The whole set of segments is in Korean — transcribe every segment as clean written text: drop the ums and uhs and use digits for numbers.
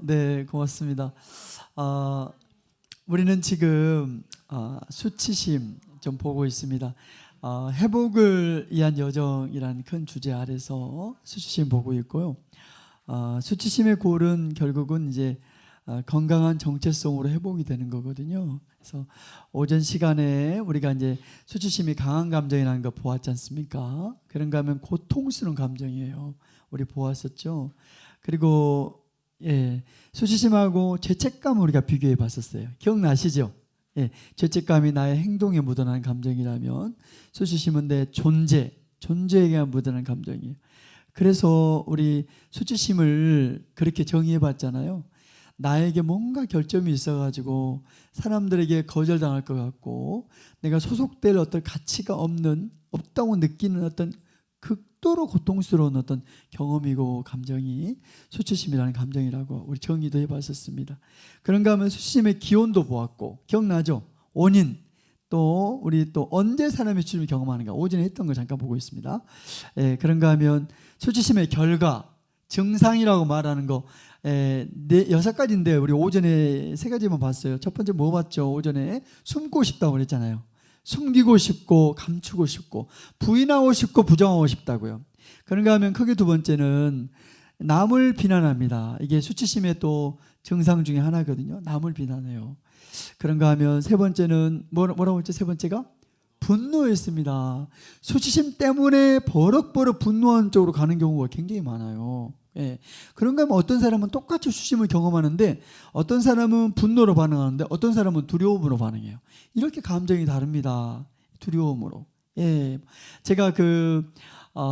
네, 고맙습니다. 우리는 지금 수치심 좀 보고 있습니다. 회복을 위한 여정이라는 큰 주제 아래서 수치심 보고 있고요. 수치심의 골은 결국은 이제 건강한 정체성으로 회복이 되는 거거든요. 그래서 오전 시간에 우리가 이제 수치심이 강한 감정이라는 거 보았지 않습니까? 그런가 하면 고통스러운 감정이에요. 우리 보았었죠. 그리고 수치심하고 죄책감을 우리가 비교해 봤었어요. 기억나시죠? 죄책감이 나의 행동에 묻어나는 감정이라면 수치심은 내 존재에게 묻어나는 감정이에요. 그래서 우리 수치심을 그렇게 정의해 봤잖아요. 나에게 뭔가 결점이 있어가지고 사람들에게 거절당할 것 같고 내가 소속될 어떤 가치가 없다고 느끼는 어떤 극도로 고통스러운 어떤 경험이고 감정이 수치심이라는 감정이라고 우리 정의도 해봤었습니다. 그런가 하면 수치심의 기원도 보았고 기억나죠? 원인 또 우리 또 언제 사람의 수치심을 경험하는가 오전에 했던 거 잠깐 보고 있습니다. 그런가 하면 수치심의 결과 증상이라고 말하는 거 6가지인데 우리 오전에 3가지만 봤어요. 첫 번째 뭐 봤죠? 오전에 숨고 싶다고 그랬잖아요. 숨기고 싶고 감추고 싶고 부인하고 싶고 부정하고 싶다고요. 그런가 하면 크게 두 번째는 남을 비난합니다. 이게 수치심의 또 증상 중에 하나거든요. 남을 비난해요. 그런가 하면 세 번째는 뭐라고 했죠? 세 번째가 분노였습니다. 수치심 때문에 버럭버럭 분노한 쪽으로 가는 경우가 굉장히 많아요. 그런가 하면 어떤 사람은 똑같이 수치심을 경험하는데 어떤 사람은 분노로 반응하는데 어떤 사람은 두려움으로 반응해요. 이렇게 감정이 다릅니다. 두려움으로. 제가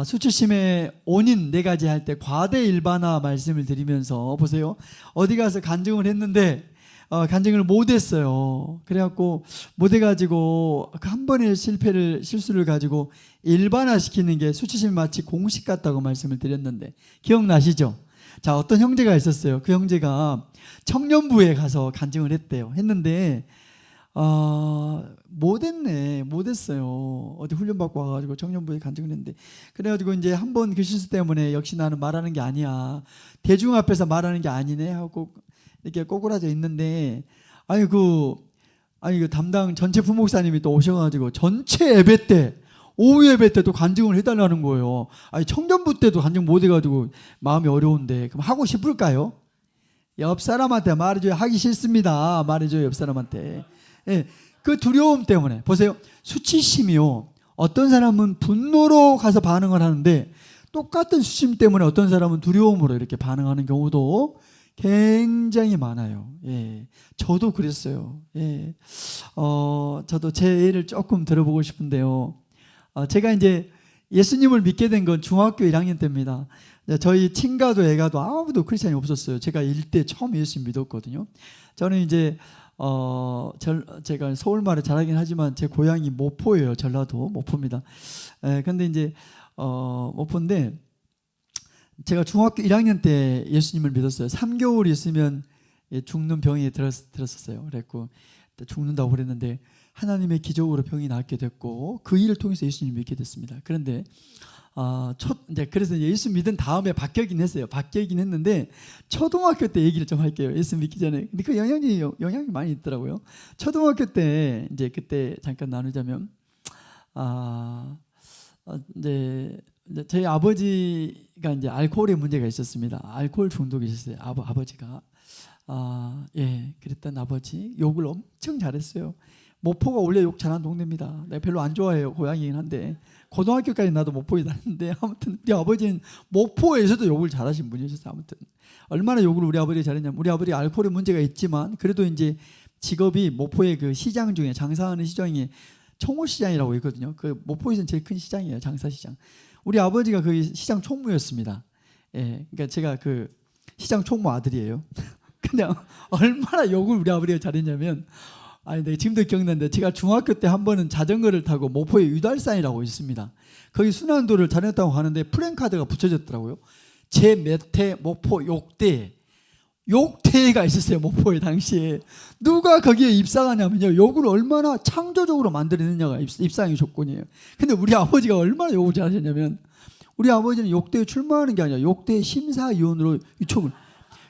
수치심의 원인 4가지 할 때 과대 일반화 말씀을 드리면서 보세요. 어디 가서 간증을 했는데 간증을 못했어요. 그래갖고 못해가지고 한 번의 실수를 가지고 일반화시키는 게 수치심 마치 공식 같다고 말씀을 드렸는데 기억나시죠? 자, 어떤 형제가 있었어요. 그 형제가 청년부에 가서 간증을 했는데 못했어요. 어디 훈련받고 와가지고 청년부에 간증을 했는데 그래가지고 이제 한 번 그 실수 때문에 역시 나는 말하는 게 아니야. 대중 앞에서 말하는 게 아니네 하고 이렇게 꼬꾸라져 있는데 그 담당 전체 부목사님이 또 오셔가지고 전체 예배 때 오후 예배 때도 간증을 해달라는 거예요. 청년부 때도 간증 못해가지고 마음이 어려운데 그럼 하고 싶을까요? 옆 사람한테 말해줘요. 하기 싫습니다. 말해줘요. 옆 사람한테. 그 두려움 때문에 보세요. 수치심이요. 어떤 사람은 분노로 가서 반응을 하는데 똑같은 수치심 때문에 어떤 사람은 두려움으로 이렇게 반응하는 경우도 굉장히 많아요. 저도 그랬어요. 저도 제 예를 조금 들어보고 싶은데요. 제가 이제 예수님을 믿게 된 건 중학교 1학년 때입니다. 저희 친가도 애가도 아무도 크리스찬이 없었어요. 제가 1대 처음 예수님 믿었거든요. 저는 이제 제가 서울말을 잘하긴 하지만 제 고향이 모포예요. 전라도 모포입니다. 근데 이제 모포인데 제가 중학교 1학년 때 예수님을 믿었어요. 3개월 있으면 죽는 병이 들었었어요. 그랬고 죽는다고 그랬는데 하나님의 기적으로 병이 낫게 됐고 그 일을 통해서 예수님을 믿게 됐습니다. 그런데 그래서 예수 믿은 다음에 바뀌긴 했어요. 바뀌긴 했는데 초등학교 때 얘기를 좀 할게요. 예수 믿기 전에. 근데 그 영향이 많이 있더라고요. 초등학교 때 이제 그때 잠깐 나누자면 이제 저희 아버지가 이제 알코올에 문제가 있었습니다. 알코올 중독이 있었어요. 아버지가. 그랬던 아버지 욕을 엄청 잘했어요. 모포가 원래 욕 잘하는 동네입니다. 내가 별로 안 좋아해요. 고향이긴 한데 고등학교까지 나도 모포에 다녔는데 아무튼 우리 아버지는 모포에서도 욕을 잘하신 분이셨어요. 아무튼 얼마나 욕을 우리 아버지가 잘했냐면 우리 아버지 알코올에 문제가 있지만 그래도 이제 직업이 모포의 그 시장 중에 장사하는 시장이 청호시장이라고 있거든요. 그 모포에서는 제일 큰 시장이에요. 장사시장. 우리 아버지가 그 시장 총무였습니다. 그러니까 제가 그 시장 총무 아들이에요. 그냥 얼마나 욕을 우리 아버지가 잘했냐면 내가 지금도 기억나는데 제가 중학교 때 한 번은 자전거를 타고 모포에 유달산이라고 있습니다. 거기 순환도를 다녔다고 하는데 플랜카드가 붙여졌더라고요. 제 몇 회 모포 욕대가 있었어요. 모포에 당시에 누가 거기에 입상하냐면요. 욕을 얼마나 창조적으로 만들어내느냐가 입상의 조건이에요. 근데 우리 아버지가 얼마나 욕을 잘하셨냐면 우리 아버지는 욕대에 출마하는 게 아니라 욕대 심사위원으로 요청을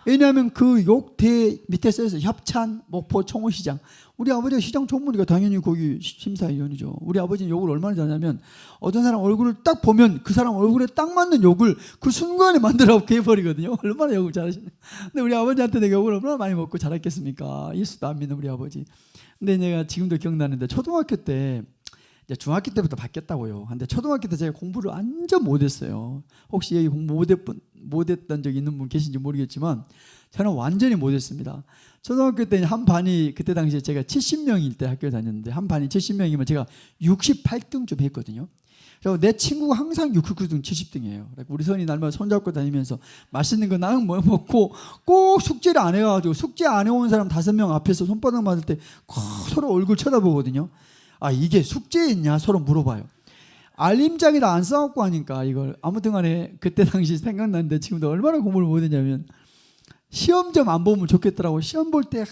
왜냐하면 그 욕대 밑에 써있어요. 협찬, 목포 총무시장. 우리 아버지가 시장 총무니까 당연히 거기 심사위원이죠. 우리 아버지는 욕을 얼마나 잘하냐면 어떤 사람 얼굴을 딱 보면 그 사람 얼굴에 딱 맞는 욕을 그 순간에 만들어갖고 해버리거든요. 얼마나 욕을 잘하시네. 근데 우리 아버지한테 내가 욕을 얼마나 많이 먹고 자랐겠습니까? 예수도 안 믿는 우리 아버지. 근데 내가 지금도 기억나는데 초등학교 때 이제 중학교 때부터 바뀌었다고요. 근데 초등학교 때 제가 공부를 완전 못했어요. 혹시 여기 공부 못했던 적 있는 분 계신지 모르겠지만 저는 완전히 못했습니다. 초등학교 때 한 반이 그때 당시에 제가 70명일 때 학교에 다녔는데 한 반이 70명이면 제가 68등쯤 했거든요. 그리고 내 친구가 항상 69등, 70등이에요. 우리 선이 날마다 손잡고 다니면서 맛있는 거 나는 뭐 먹고 꼭 숙제를 안 해가지고 숙제 안 해온 사람 5명 앞에서 손바닥 맞을 때 꼭 서로 얼굴 쳐다보거든요. 아, 이게 숙제였냐 서로 물어봐요. 알림장에다 안 써갖고 하니까 이걸 아무튼 간에 그때 당시 생각나는데 지금도 얼마나 공부를 못했냐면 시험 좀 안 보면 좋겠더라고. 시험 볼 때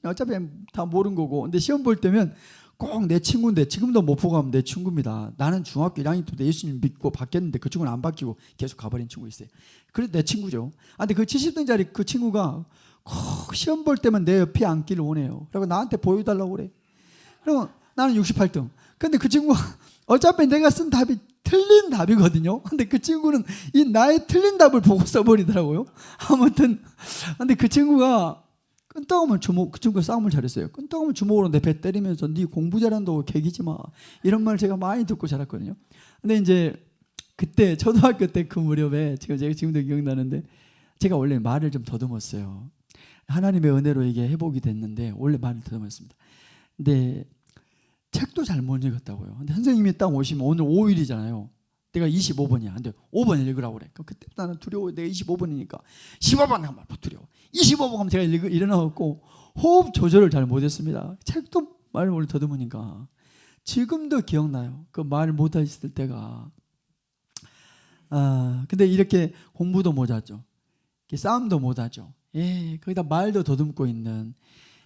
어차피 다 모르는 거고 근데 시험 볼 때면 꼭 내 친구인데 지금도 못 보고 가면 내 친구입니다. 나는 중학교 1학년 때 예수님 믿고 바뀌었는데 그 친구는 안 바뀌고 계속 가버린 친구 있어요. 그래도 내 친구죠. 근데 그 70등짜리 그 친구가 꼭 시험 볼 때만 내 옆에 앉기를 원해요. 그리고 나한테 보여달라고 그래. 그러면 나는 68등. 근데 그 친구가 어차피 내가 쓴 답이 틀린 답이거든요. 근데 그 친구는 이 나의 틀린 답을 보고 써버리더라고요. 아무튼 근데 그 친구가 끈떡하면 주먹, 그 친구가 싸움을 잘했어요. 끈떡하면 주먹으로 내 배 때리면서 네 공부 잘한다고 개기지 마. 이런 말 제가 많이 듣고 자랐거든요. 근데 이제 그때 초등학교 때 그 무렵에 제가 지금도 기억나는데 제가 원래 말을 좀 더듬었어요. 하나님의 은혜로 이게 회복이 됐는데 원래 말을 더듬었습니다. 근데 책도 잘 못 읽었다고요. 근데 선생님이 딱 오시면 오늘 5일이잖아요. 내가 25번이야. 근데 5번 읽으라고 그래. 그때 나는 두려워. 내가 25번이니까 15번 하면 두려워. 25번 하면 제가 일어나갖고 호흡 조절을 잘 못했습니다. 책도 말을 원래 더듬으니까. 지금도 기억나요. 그 말 못했을 때가. 근데 이렇게 공부도 못하죠. 싸움도 못하죠. 거기다 말도 더듬고 있는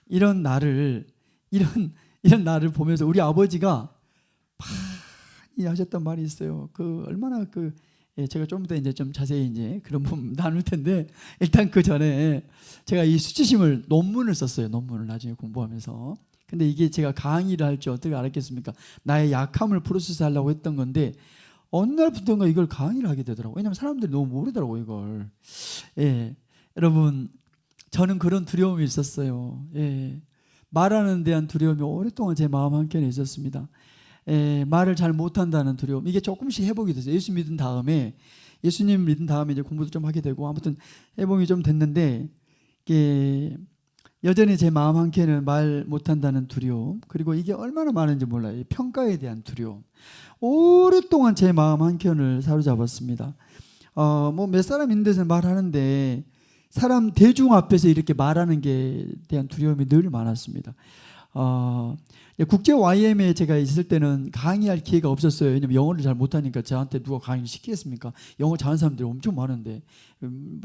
이런 나를 이런 나를 보면서 우리 아버지가 많이 하셨던 말이 있어요. 그 얼마나 제가 좀 이따 이제 좀 자세히 이제 그런 부분 나눌 텐데 일단 그 전에 제가 이 수치심을 논문을 썼어요. 논문을 나중에 공부하면서. 근데 이게 제가 강의를 할 줄 어떻게 알았겠습니까? 나의 약함을 프로세스하려고 했던 건데 어느 날부터인가 이걸 강의를 하게 되더라고요. 왜냐하면 사람들이 너무 모르더라고요, 이걸. 여러분 저는 그런 두려움이 있었어요. 말하는 데한 두려움이 오랫동안 제 마음 한켠에 있었습니다. 말을 잘 못한다는 두려움. 이게 조금씩 회복이 됐어요. 예수님 믿은 다음에 이제 공부도 좀 하게 되고 아무튼 회복이 좀 됐는데 이게 여전히 제 마음 한켠에는 말 못한다는 두려움 그리고 이게 얼마나 많은지 몰라요. 평가에 대한 두려움. 오랫동안 제 마음 한켠을 사로잡았습니다. 뭐 몇 사람 있는 데서 말하는데 사람 대중 앞에서 이렇게 말하는 게 대한 두려움이 늘 많았습니다. 국제 YM에 제가 있을 때는 강의할 기회가 없었어요. 왜냐면 영어를 잘 못하니까 저한테 누가 강의를 시키겠습니까? 영어 잘하는 사람들이 엄청 많은데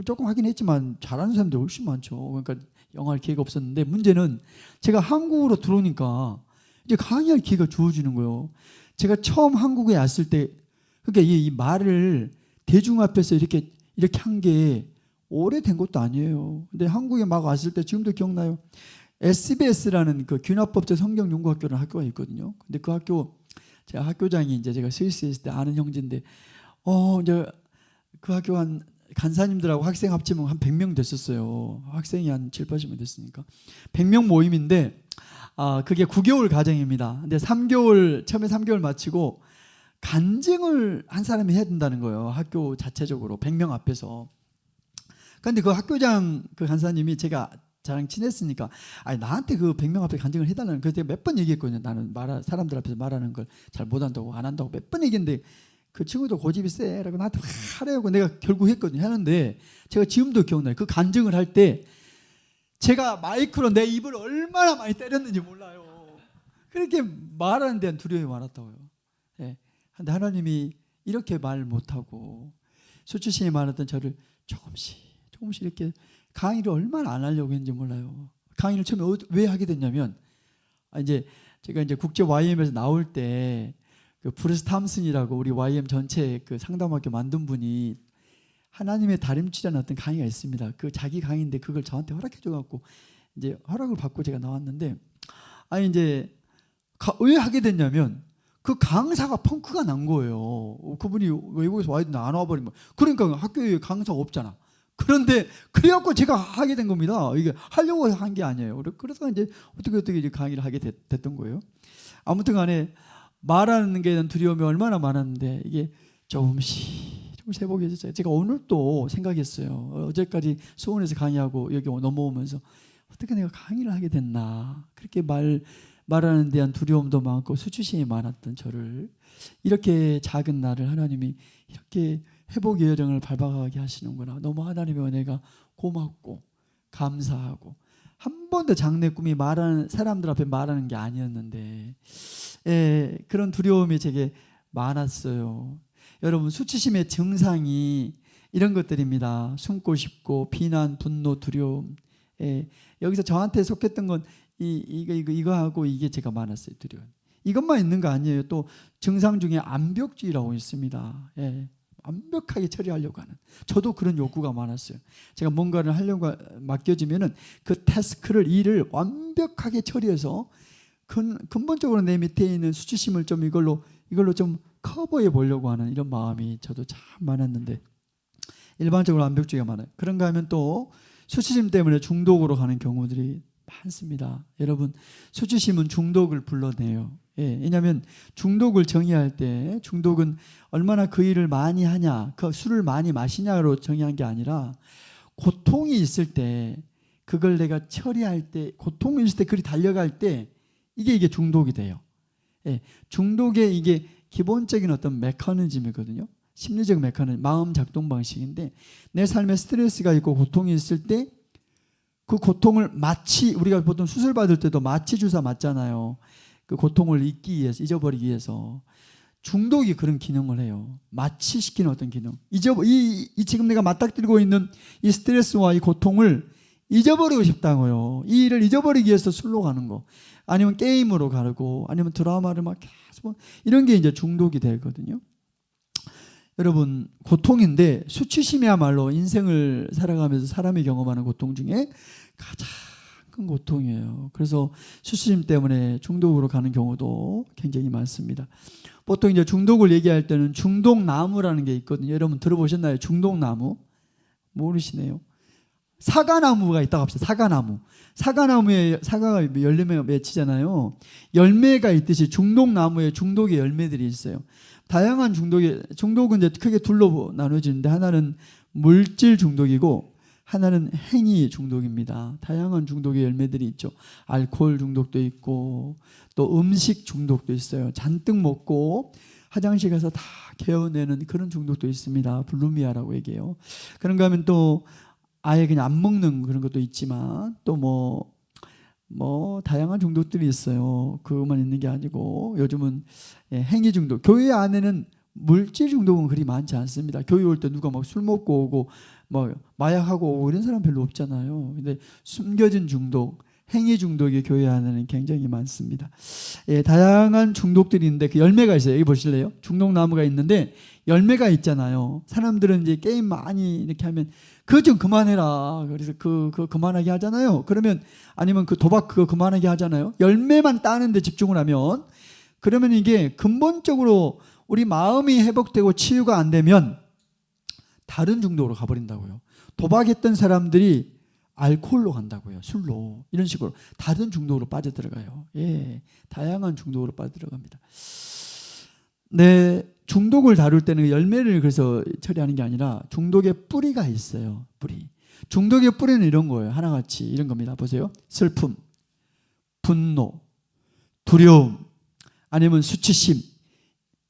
조금 하긴 했지만 잘하는 사람들이 훨씬 많죠. 그러니까 영어할 기회가 없었는데 문제는 제가 한국으로 들어오니까 이제 강의할 기회가 주어지는 거예요. 제가 처음 한국에 왔을 때 그러니까 이 말을 대중 앞에서 이렇게 한 게 오래된 것도 아니에요. 근데 한국에 막 왔을 때 지금도 기억나요. SBS라는 그 균합법제 성경연구학교라는 학교가 있거든요. 근데 그 학교 제가 학교장이 이제 제가 스위스에 있을 때 아는 형제인데 이제 그 학교 한 간사님들하고 학생 합치면 한 100명 됐었어요. 학생이 한 7, 80명 됐으니까 100명 모임인데 그게 9개월 과정입니다. 근데 처음에 3개월 마치고 간증을 한 사람이 해야 된다는 거예요. 학교 자체적으로 100명 앞에서. 그런데 그 학교장 그 간사님이 제가 저랑 친했으니까 나한테 그 100명 앞에 간증을 해달라는 그래서 제가 몇 번 얘기했거든요. 나는 사람들 앞에서 말하는 걸 잘 못한다고 안 한다고 몇 번 얘기했는데 그 친구도 고집이 세라고 나한테 하려고 내가 결국 했거든요. 하는데 제가 지금도 기억나요. 그 간증을 할 때 제가 마이크로 내 입을 얼마나 많이 때렸는지 몰라요. 그렇게 말하는 데는 두려움이 많았다고요. 근데 하나님이 이렇게 말 못하고 수치심이 많았던 저를 조금씩 이렇게 강의를 얼마나 안 하려고 했는지 몰라요. 강의를 처음에 왜 하게 됐냐면 제가 이제 국제 YM에서 나올 때 그 브루스 탐슨이라고 우리 YM 전체 그 상담학교 만든 분이 하나님의 다림치라는 어떤 강의가 있습니다. 그 자기 강의인데 그걸 저한테 허락해 줘갖고 이제 허락을 받고 제가 나왔는데, 아니 이제 왜 하게 됐냐면 그 강사가 펑크가 난 거예요. 그분이 외국에서 와야 되는데 안 와버리면, 그러니까 학교에 강사가 없잖아. 그런데 그래갖고 제가 하게 된 겁니다. 이게 하려고 한 게 아니에요. 그래서 이제 어떻게 이제 강의를 하게 됐던 거예요. 아무튼간에 말하는 게 대한 두려움이 얼마나 많았는데 이게 조금씩 회복이 됐어요. 제가 오늘 또 생각했어요. 어제까지 수원에서 강의하고 여기 넘어오면서 어떻게 내가 강의를 하게 됐나. 그렇게 말하는 데한 두려움도 많고 수치심이 많았던 저를 이렇게 작은 나를 하나님이 이렇게 회복의 여정을 밟아가게 하시는구나. 너무 하나님의 은혜가 고맙고 감사하고, 한 번도 장래 꿈이 말하는 사람들 앞에 말하는 게 아니었는데 그런 두려움이 제게 많았어요. 여러분, 수치심의 증상이 이런 것들입니다. 숨고 싶고 비난, 분노, 두려움. 여기서 저한테 속했던 건 이거 하고 이게 제가 많았어요. 두려움. 이것만 있는 거 아니에요. 또 증상 중에 완벽주의라고 있습니다. 완벽하게 처리하려고 하는, 저도 그런 욕구가 많았어요. 제가 뭔가를 하려고 맡겨지면은 그 태스크를, 일을 완벽하게 처리해서 근본적으로 내 밑에 있는 수치심을 좀 이걸로 좀 커버해 보려고 하는 이런 마음이 저도 참 많았는데, 일반적으로 완벽주의가 많아요. 그런가 하면 또 수치심 때문에 중독으로 가는 경우들이 많습니다. 여러분, 수치심은 중독을 불러내요. 왜냐하면 중독을 정의할 때, 중독은 얼마나 그 일을 많이 하냐, 그 술을 많이 마시냐로 정의한 게 아니라, 고통이 있을 때 그걸 내가 처리할 때, 고통이 있을 때 그리 달려갈 때 이게 중독이 돼요. 중독의 이게 기본적인 어떤 메커니즘이거든요. 심리적 메커니즘, 마음 작동 방식인데, 내 삶에 스트레스가 있고 고통이 있을 때 그 고통을 마취, 우리가 보통 수술 받을 때도 마취 주사 맞잖아요. 그 고통을 잊기 위해서, 잊어버리기 위해서. 중독이 그런 기능을 해요. 마취시키는 어떤 기능. 지금 내가 맞닥뜨리고 있는 이 스트레스와 이 고통을 잊어버리고 싶다고요. 이 일을 잊어버리기 위해서 술로 가는 거, 아니면 게임으로 가고, 아니면 드라마를 막 계속, 이런 게 이제 중독이 되거든요. 여러분, 고통인데 수치심이야말로 인생을 살아가면서 사람이 경험하는 고통 중에 가장 큰 고통이에요. 그래서 수치심 때문에 중독으로 가는 경우도 굉장히 많습니다. 보통 이제 중독을 얘기할 때는 중독나무라는 게 있거든요. 여러분 들어보셨나요? 중독나무? 모르시네요. 사과나무가 있다고 합시다. 사과나무에 사과가 열매가 맺히잖아요. 열매가 있듯이 중독나무에 중독의 열매들이 있어요. 다양한 중독은 이제 크게 둘로 나눠지는데, 하나는 물질 중독이고 하나는 행위 중독입니다. 다양한 중독의 열매들이 있죠. 알코올 중독도 있고 또 음식 중독도 있어요. 잔뜩 먹고 화장실 가서 다 개어내는 그런 중독도 있습니다. 불루미아라고 얘기해요. 그런가 하면 또 아예 그냥 안 먹는 그런 것도 있지만, 또 뭐 다양한 중독들이 있어요. 그것만 있는 게 아니고 요즘은 행위 중독. 교회 안에는 물질 중독은 그리 많지 않습니다. 교회 올 때 누가 막 술 먹고 오고 뭐 마약하고 오고 이런 사람 별로 없잖아요. 근데 숨겨진 중독, 행위 중독이 교회 안에는 굉장히 많습니다. 다양한 중독들이 있는데 그 열매가 있어요. 여기 보실래요? 중독나무가 있는데 열매가 있잖아요. 사람들은 이제 게임 많이 이렇게 하면 그거 좀 그만해라. 그래서 그 그만하게 하잖아요. 그러면, 아니면 그 도박 그거 그만하게 하잖아요. 열매만 따는 데 집중을 하면, 그러면 이게 근본적으로 우리 마음이 회복되고 치유가 안 되면 다른 중독으로 가버린다고요. 도박했던 사람들이 알코올로 간다고요. 술로. 이런 식으로 다른 중독으로 빠져들어가요. 다양한 중독으로 빠져들어갑니다. 중독을 다룰 때는 열매를 그래서 처리하는 게 아니라 중독의 뿌리가 있어요. 뿌리. 중독의 뿌리는 이런 거예요. 하나같이 이런 겁니다. 보세요. 슬픔, 분노, 두려움, 아니면 수치심,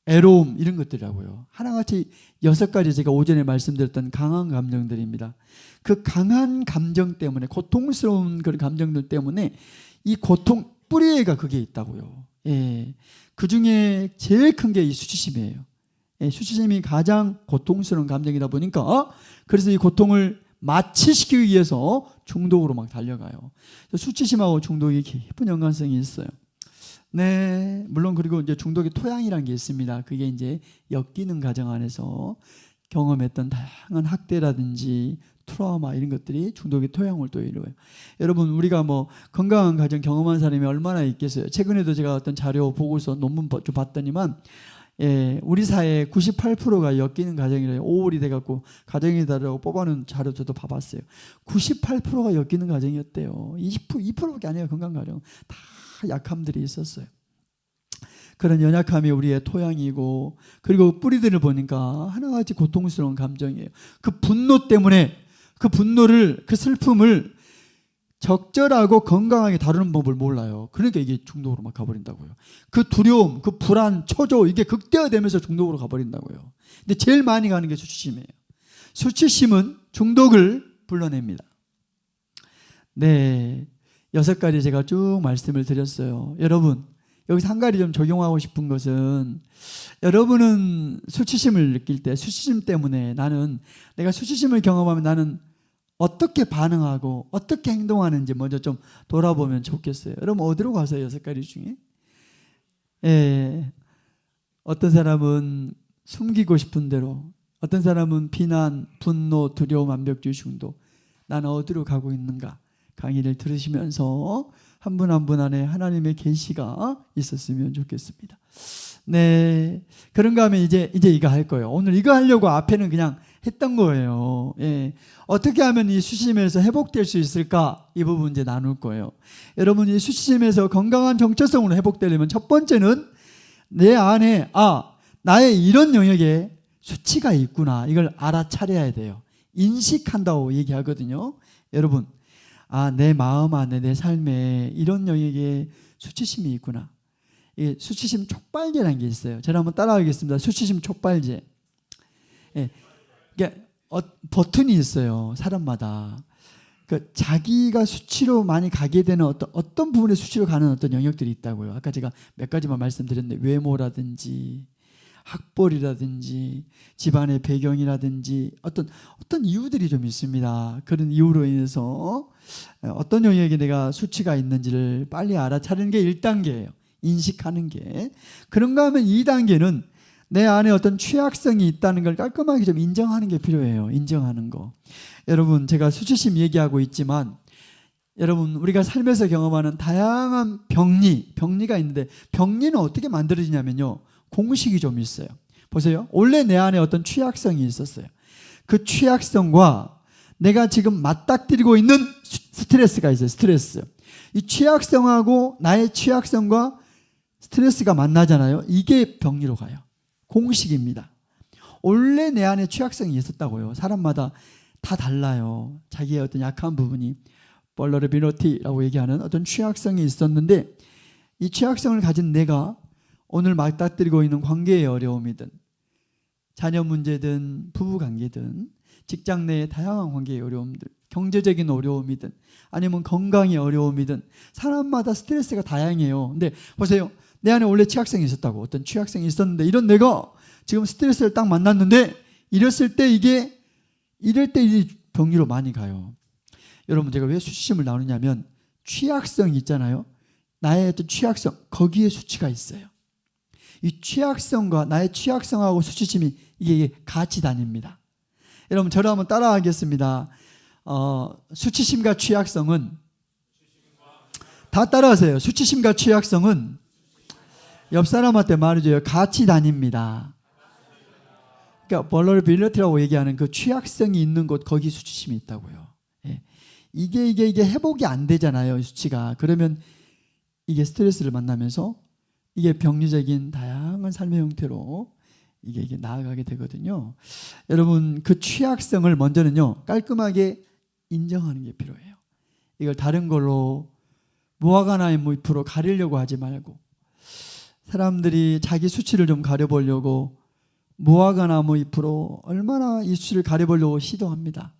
애로움, 이런 것들이라고요. 하나같이 6가지 제가 오전에 말씀드렸던 강한 감정들입니다. 그 강한 감정 때문에, 고통스러운 그런 감정들 때문에 이 고통 뿌리에가 그게 있다고요. 그 중에 제일 큰 게 이 수치심이에요. 수치심이 가장 고통스러운 감정이다 보니까 그래서 이 고통을 마취시키기 위해서 중독으로 막 달려가요. 수치심하고 중독이 깊은 연관성이 있어요. 물론 그리고 이제 중독의 토양이라는 게 있습니다. 그게 이제 엮이는 과정 안에서 경험했던 다양한 학대라든지 트라우마 이런 것들이 중독의 토양을 또 이루어요. 여러분 우리가 뭐 건강한 가정 경험한 사람이 얼마나 있겠어요. 최근에도 제가 어떤 자료 보고서 논문 좀 봤더니만 우리 사회 98%가 엮이는 가정이래요. 5월이 돼갖고 가정이다라고 뽑아놓은 자료 저도 봐봤어요. 98%가 엮이는 가정이었대요. 2%밖에 아니에요. 건강 가정 다 약함들이 있었어요. 그런 연약함이 우리의 토양이고, 그리고 뿌리들을 보니까 하나같이 고통스러운 감정이에요. 그 분노 때문에 그 분노를, 그 슬픔을 적절하고 건강하게 다루는 법을 몰라요. 그러니까 이게 중독으로 막 가버린다고요. 그 두려움, 그 불안, 초조 이게 극대화되면서 중독으로 가버린다고요. 근데 제일 많이 가는 게 수치심이에요. 수치심은 중독을 불러냅니다. 네, 6가지 제가 쭉 말씀을 드렸어요. 여러분 여기서 한 가지 좀 적용하고 싶은 것은, 여러분은 수치심을 느낄 때, 수치심 때문에 내가 수치심을 경험하면 나는 어떻게 반응하고 어떻게 행동하는지 먼저 좀 돌아보면 좋겠어요. 여러분 어디로 가세요? 6가지 중에? 어떤 사람은 숨기고 싶은 대로, 어떤 사람은 비난, 분노, 두려움, 완벽주의, 중독. 나는 어디로 가고 있는가? 강의를 들으시면서 한 분 한 분 안에 하나님의 계시가 있었으면 좋겠습니다. 네, 그런가 하면 이제 이거 할 거예요. 오늘 이거 하려고 앞에는 그냥 했던 거예요. 어떻게 하면 이 수치심에서 회복될 수 있을까? 이 부분 이제 나눌 거예요. 여러분 이 수치심에서 건강한 정체성으로 회복되려면 첫 번째는 내 안에 나의 이런 영역에 수치가 있구나, 이걸 알아차려야 돼요. 인식한다고 얘기하거든요. 여러분 내 마음 안에, 내 삶에 이런 영역에 수치심이 있구나. 이 수치심 촉발제라는 게 있어요. 제가 한번 따라하겠습니다. 수치심 촉발제. 이게 버튼이 있어요. 사람마다. 자기가 수치로 많이 가게 되는 어떤 부분에 수치로 가는 어떤 영역들이 있다고요. 아까 제가 몇 가지만 말씀드렸는데, 외모라든지 학벌이라든지 집안의 배경이라든지 어떤 이유들이 좀 있습니다. 그런 이유로 인해서 어떤 영역에 내가 수치가 있는지를 빨리 알아차리는 게 1단계예요. 인식하는 게. 그런가 하면 2단계는 내 안에 어떤 취약성이 있다는 걸 깔끔하게 좀 인정하는 게 필요해요. 인정하는 거. 여러분 제가 수치심 얘기하고 있지만, 여러분 우리가 삶에서 경험하는 다양한 병리가 있는데, 병리는 어떻게 만들어지냐면요, 공식이 좀 있어요. 보세요. 원래 내 안에 어떤 취약성이 있었어요. 그 취약성과 내가 지금 맞닥뜨리고 있는 스트레스가 있어요. 스트레스. 이 취약성하고 나의 취약성과 스트레스가 만나잖아요. 이게 병리로 가요. 공식입니다. 원래 내 안에 취약성이 있었다고요. 사람마다 다 달라요. 자기의 어떤 약한 부분이 벌러러비너티라고 얘기하는 어떤 취약성이 있었는데, 이 취약성을 가진 내가 오늘 맞닥뜨리고 있는 관계의 어려움이든, 자녀 문제든, 부부 관계든, 직장 내의 다양한 관계의 어려움들, 경제적인 어려움이든, 아니면 건강의 어려움이든, 사람마다 스트레스가 다양해요. 근데 보세요. 내 안에 원래 취약성이 있었다고. 어떤 취약성이 있었는데, 이런 내가 지금 스트레스를 딱 만났는데, 이럴 때 이 병리로 많이 가요. 여러분 제가 왜 수치심을 나누냐면, 취약성이 있잖아요. 나의 어떤 취약성, 거기에 수치가 있어요. 이 취약성과 나의 취약성하고 수치심이 이게 같이 다닙니다. 여러분 저를 한번 따라하겠습니다. 수치심과 취약성은, 다 따라하세요. 수치심과 취약성은 옆 사람한테 말해줘요. 같이 다닙니다. 그러니까 vulnerability라고 얘기하는 그 취약성이 있는 곳, 거기 수치심이 있다고요. 이게 회복이 안 되잖아요. 수치가. 그러면 이게 스트레스를 만나면서 이게 병리적인 다양한 삶의 형태로 이게 나아가게 되거든요. 여러분 그 취약성을 먼저는요, 깔끔하게 인정하는 게 필요해요. 이걸 다른 걸로 무화과나무 잎으로 가리려고 하지 말고, 사람들이 자기 수치를 좀 가려보려고 무화과나무 잎으로 얼마나 이 수치를 가려보려고 시도합니다.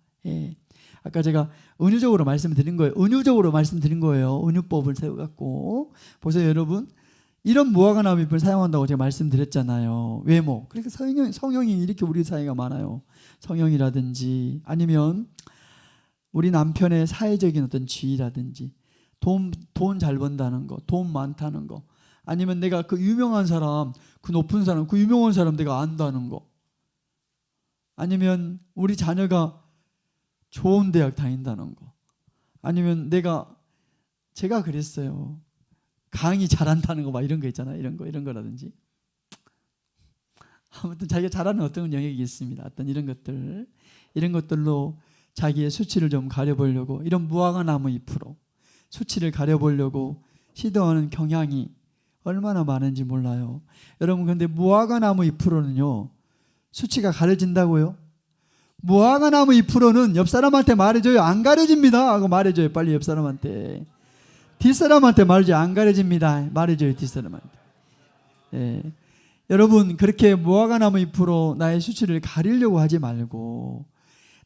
아까 제가 은유적으로 말씀드린 거예요. 은유법을 세워갖고. 보세요 여러분, 이런 무화과나무 잎을 사용한다고 제가 말씀드렸잖아요. 외모. 그러니까 성형이 이렇게 우리 사회가 많아요. 성형이라든지, 아니면 우리 남편의 사회적인 어떤 지위라든지, 돈 잘 번다는 거, 돈 많다는 거, 아니면 내가 그 유명한 사람, 그 높은 사람, 그 유명한 사람 내가 안다는 거. 아니면 우리 자녀가 좋은 대학 다닌다는 거, 아니면 제가 그랬어요. 강의 잘한다는 거, 막 이런 거 있잖아요. 이런 거라든지. 아무튼 자기가 잘하는 어떤 영역이 있습니다. 어떤 이런 것들로 자기의 수치를 좀 가려보려고, 이런 무화과 나무 잎으로 수치를 가려보려고 시도하는 경향이 얼마나 많은지 몰라요. 여러분, 근데 무화과 나무 잎으로는요, 수치가 가려진다고요? 무화과 나무 잎으로는 옆 사람한테 말해줘요. 안 가려집니다 하고 말해줘요. 빨리 옆 사람한테. 뒷사람한테 말해줘요. 안 가려집니다. 말해줘요. 뒷사람한테. 예. 여러분, 그렇게 무화과 나무 잎으로 나의 수치를 가리려고 하지 말고,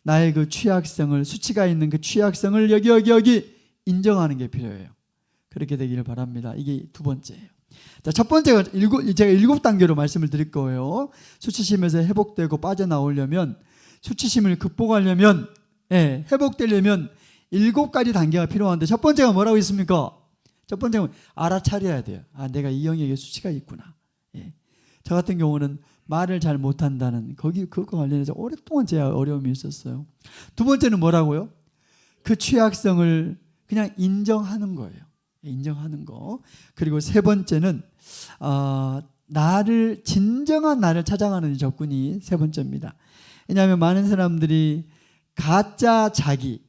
나의 그 취약성을, 수치가 있는 그 취약성을 여기 인정하는 게 필요해요. 그렇게 되기를 바랍니다. 이게 두 번째예요. 자, 첫 번째가 제가 7단계로 말씀을 드릴 거예요. 수치심에서 회복되고 빠져나오려면, 수치심을 극복하려면, 회복되려면 7가지 단계가 필요한데, 첫 번째가 뭐라고 있습니까? 첫 번째는 알아차려야 돼요. 내가 이 영역에 수치가 있구나. 저 같은 경우는 말을 잘 못한다는, 그거 관련해서 오랫동안 제가 어려움이 있었어요. 두 번째는 뭐라고요? 그 취약성을 그냥 인정하는 거예요. 인정하는 거. 그리고 세 번째는 진정한 나를 찾아가는 접근이 세 번째입니다. 왜냐하면 많은 사람들이 가짜 자기,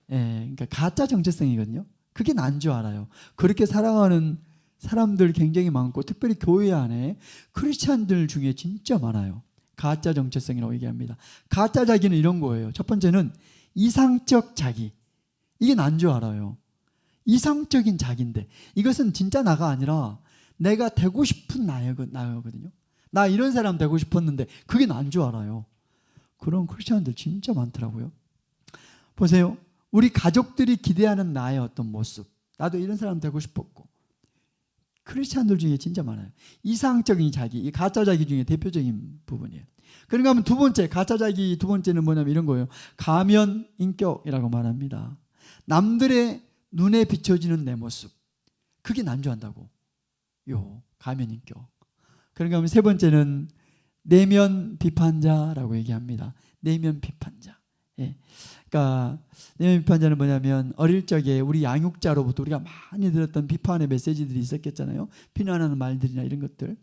그러니까 가짜 정체성이거든요. 그게 난 줄 알아요. 그렇게 살아가는 사람들 굉장히 많고, 특별히 교회 안에 크리스찬들 중에 진짜 많아요. 가짜 정체성이라고 얘기합니다. 가짜 자기는 이런 거예요. 첫 번째는 이상적 자기. 이게 난 줄 알아요. 이상적인 자기인데, 이것은 진짜 나가 아니라 내가 되고 싶은 나거든요. 나 이런 사람 되고 싶었는데 그게 난 줄 알아요. 그런 크리스찬들 진짜 많더라고요. 보세요. 우리 가족들이 기대하는 나의 어떤 모습, 나도 이런 사람 되고 싶었고, 크리스찬들 중에 진짜 많아요. 이상적인 자기, 이 가짜 자기 중에 대표적인 부분이에요. 그런가 하면 두 번째, 가짜 자기 두 번째는 뭐냐면 이런 거예요. 가면 인격이라고 말합니다. 남들의 눈에 비춰지는 내 모습, 그게 난주한다고. 가면 인격. 그런가 하면 세 번째는 내면 비판자라고 얘기합니다. 내면 비판자. 그러니까 내면 비판자는 뭐냐면, 어릴 적에 우리 양육자로부터 우리가 많이 들었던 비판의 메시지들이 있었겠잖아요. 비난하는 말들이나 이런 것들.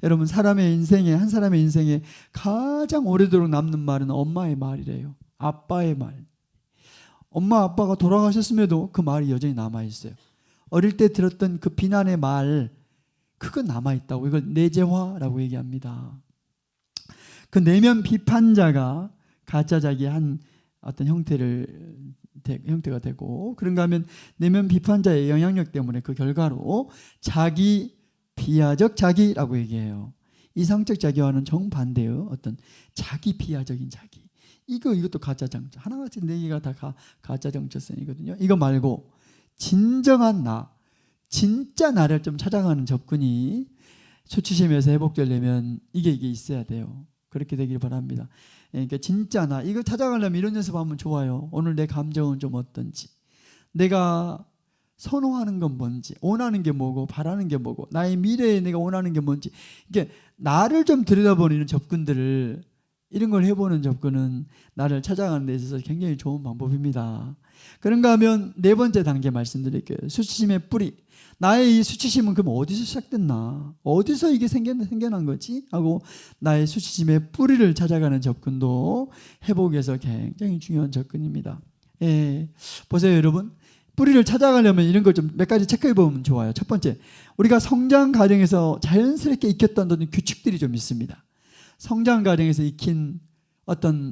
여러분, 한 사람의 인생에 가장 오래도록 남는 말은 엄마의 말이래요. 아빠의 말. 엄마 아빠가 돌아가셨음에도 그 말이 여전히 남아있어요. 어릴 때 들었던 그 비난의 말, 그거 남아있다고. 이걸 내재화라고 얘기합니다. 그 내면 비판자가 가짜 자기의 한 어떤 형태가 되고, 그런가 하면 내면 비판자의 영향력 때문에 그 결과로 자기 비하적 자기라고 얘기해요. 이상적 자기와는 정반대의 어떤 자기 비하적인 자기. 이것도 가짜 정체. 하나같이 네 개가 다 가짜 정체성이거든요. 이거 말고 진정한 나, 진짜 나를 좀 찾아가는 접근이 수치심에서 회복되려면 이게 있어야 돼요. 그렇게 되길 바랍니다. 그러니까 진짜 나, 이거 찾아가려면 이런 연습하면 좋아요. 오늘 내 감정은 좀 어떤지, 내가 선호하는 건 뭔지, 원하는 게 뭐고 바라는 게 뭐고, 나의 미래에 내가 원하는 게 뭔지, 이게 나를 좀 들여다보는 접근들을, 이런 걸 해보는 접근은 나를 찾아가는 데 있어서 굉장히 좋은 방법입니다. 그런가 하면 네 번째 단계 말씀드릴게요. 수치심의 뿌리. 나의 이 수치심은 그럼 어디서 시작됐나? 어디서 이게 생겨난 거지? 하고 나의 수치심의 뿌리를 찾아가는 접근도 회복에서 굉장히 중요한 접근입니다. 보세요, 여러분. 뿌리를 찾아가려면 이런 걸 좀 몇 가지 체크해 보면 좋아요. 첫 번째, 우리가 성장 과정에서 자연스럽게 익혔던 어떤 규칙들이 좀 있습니다. 성장 과정에서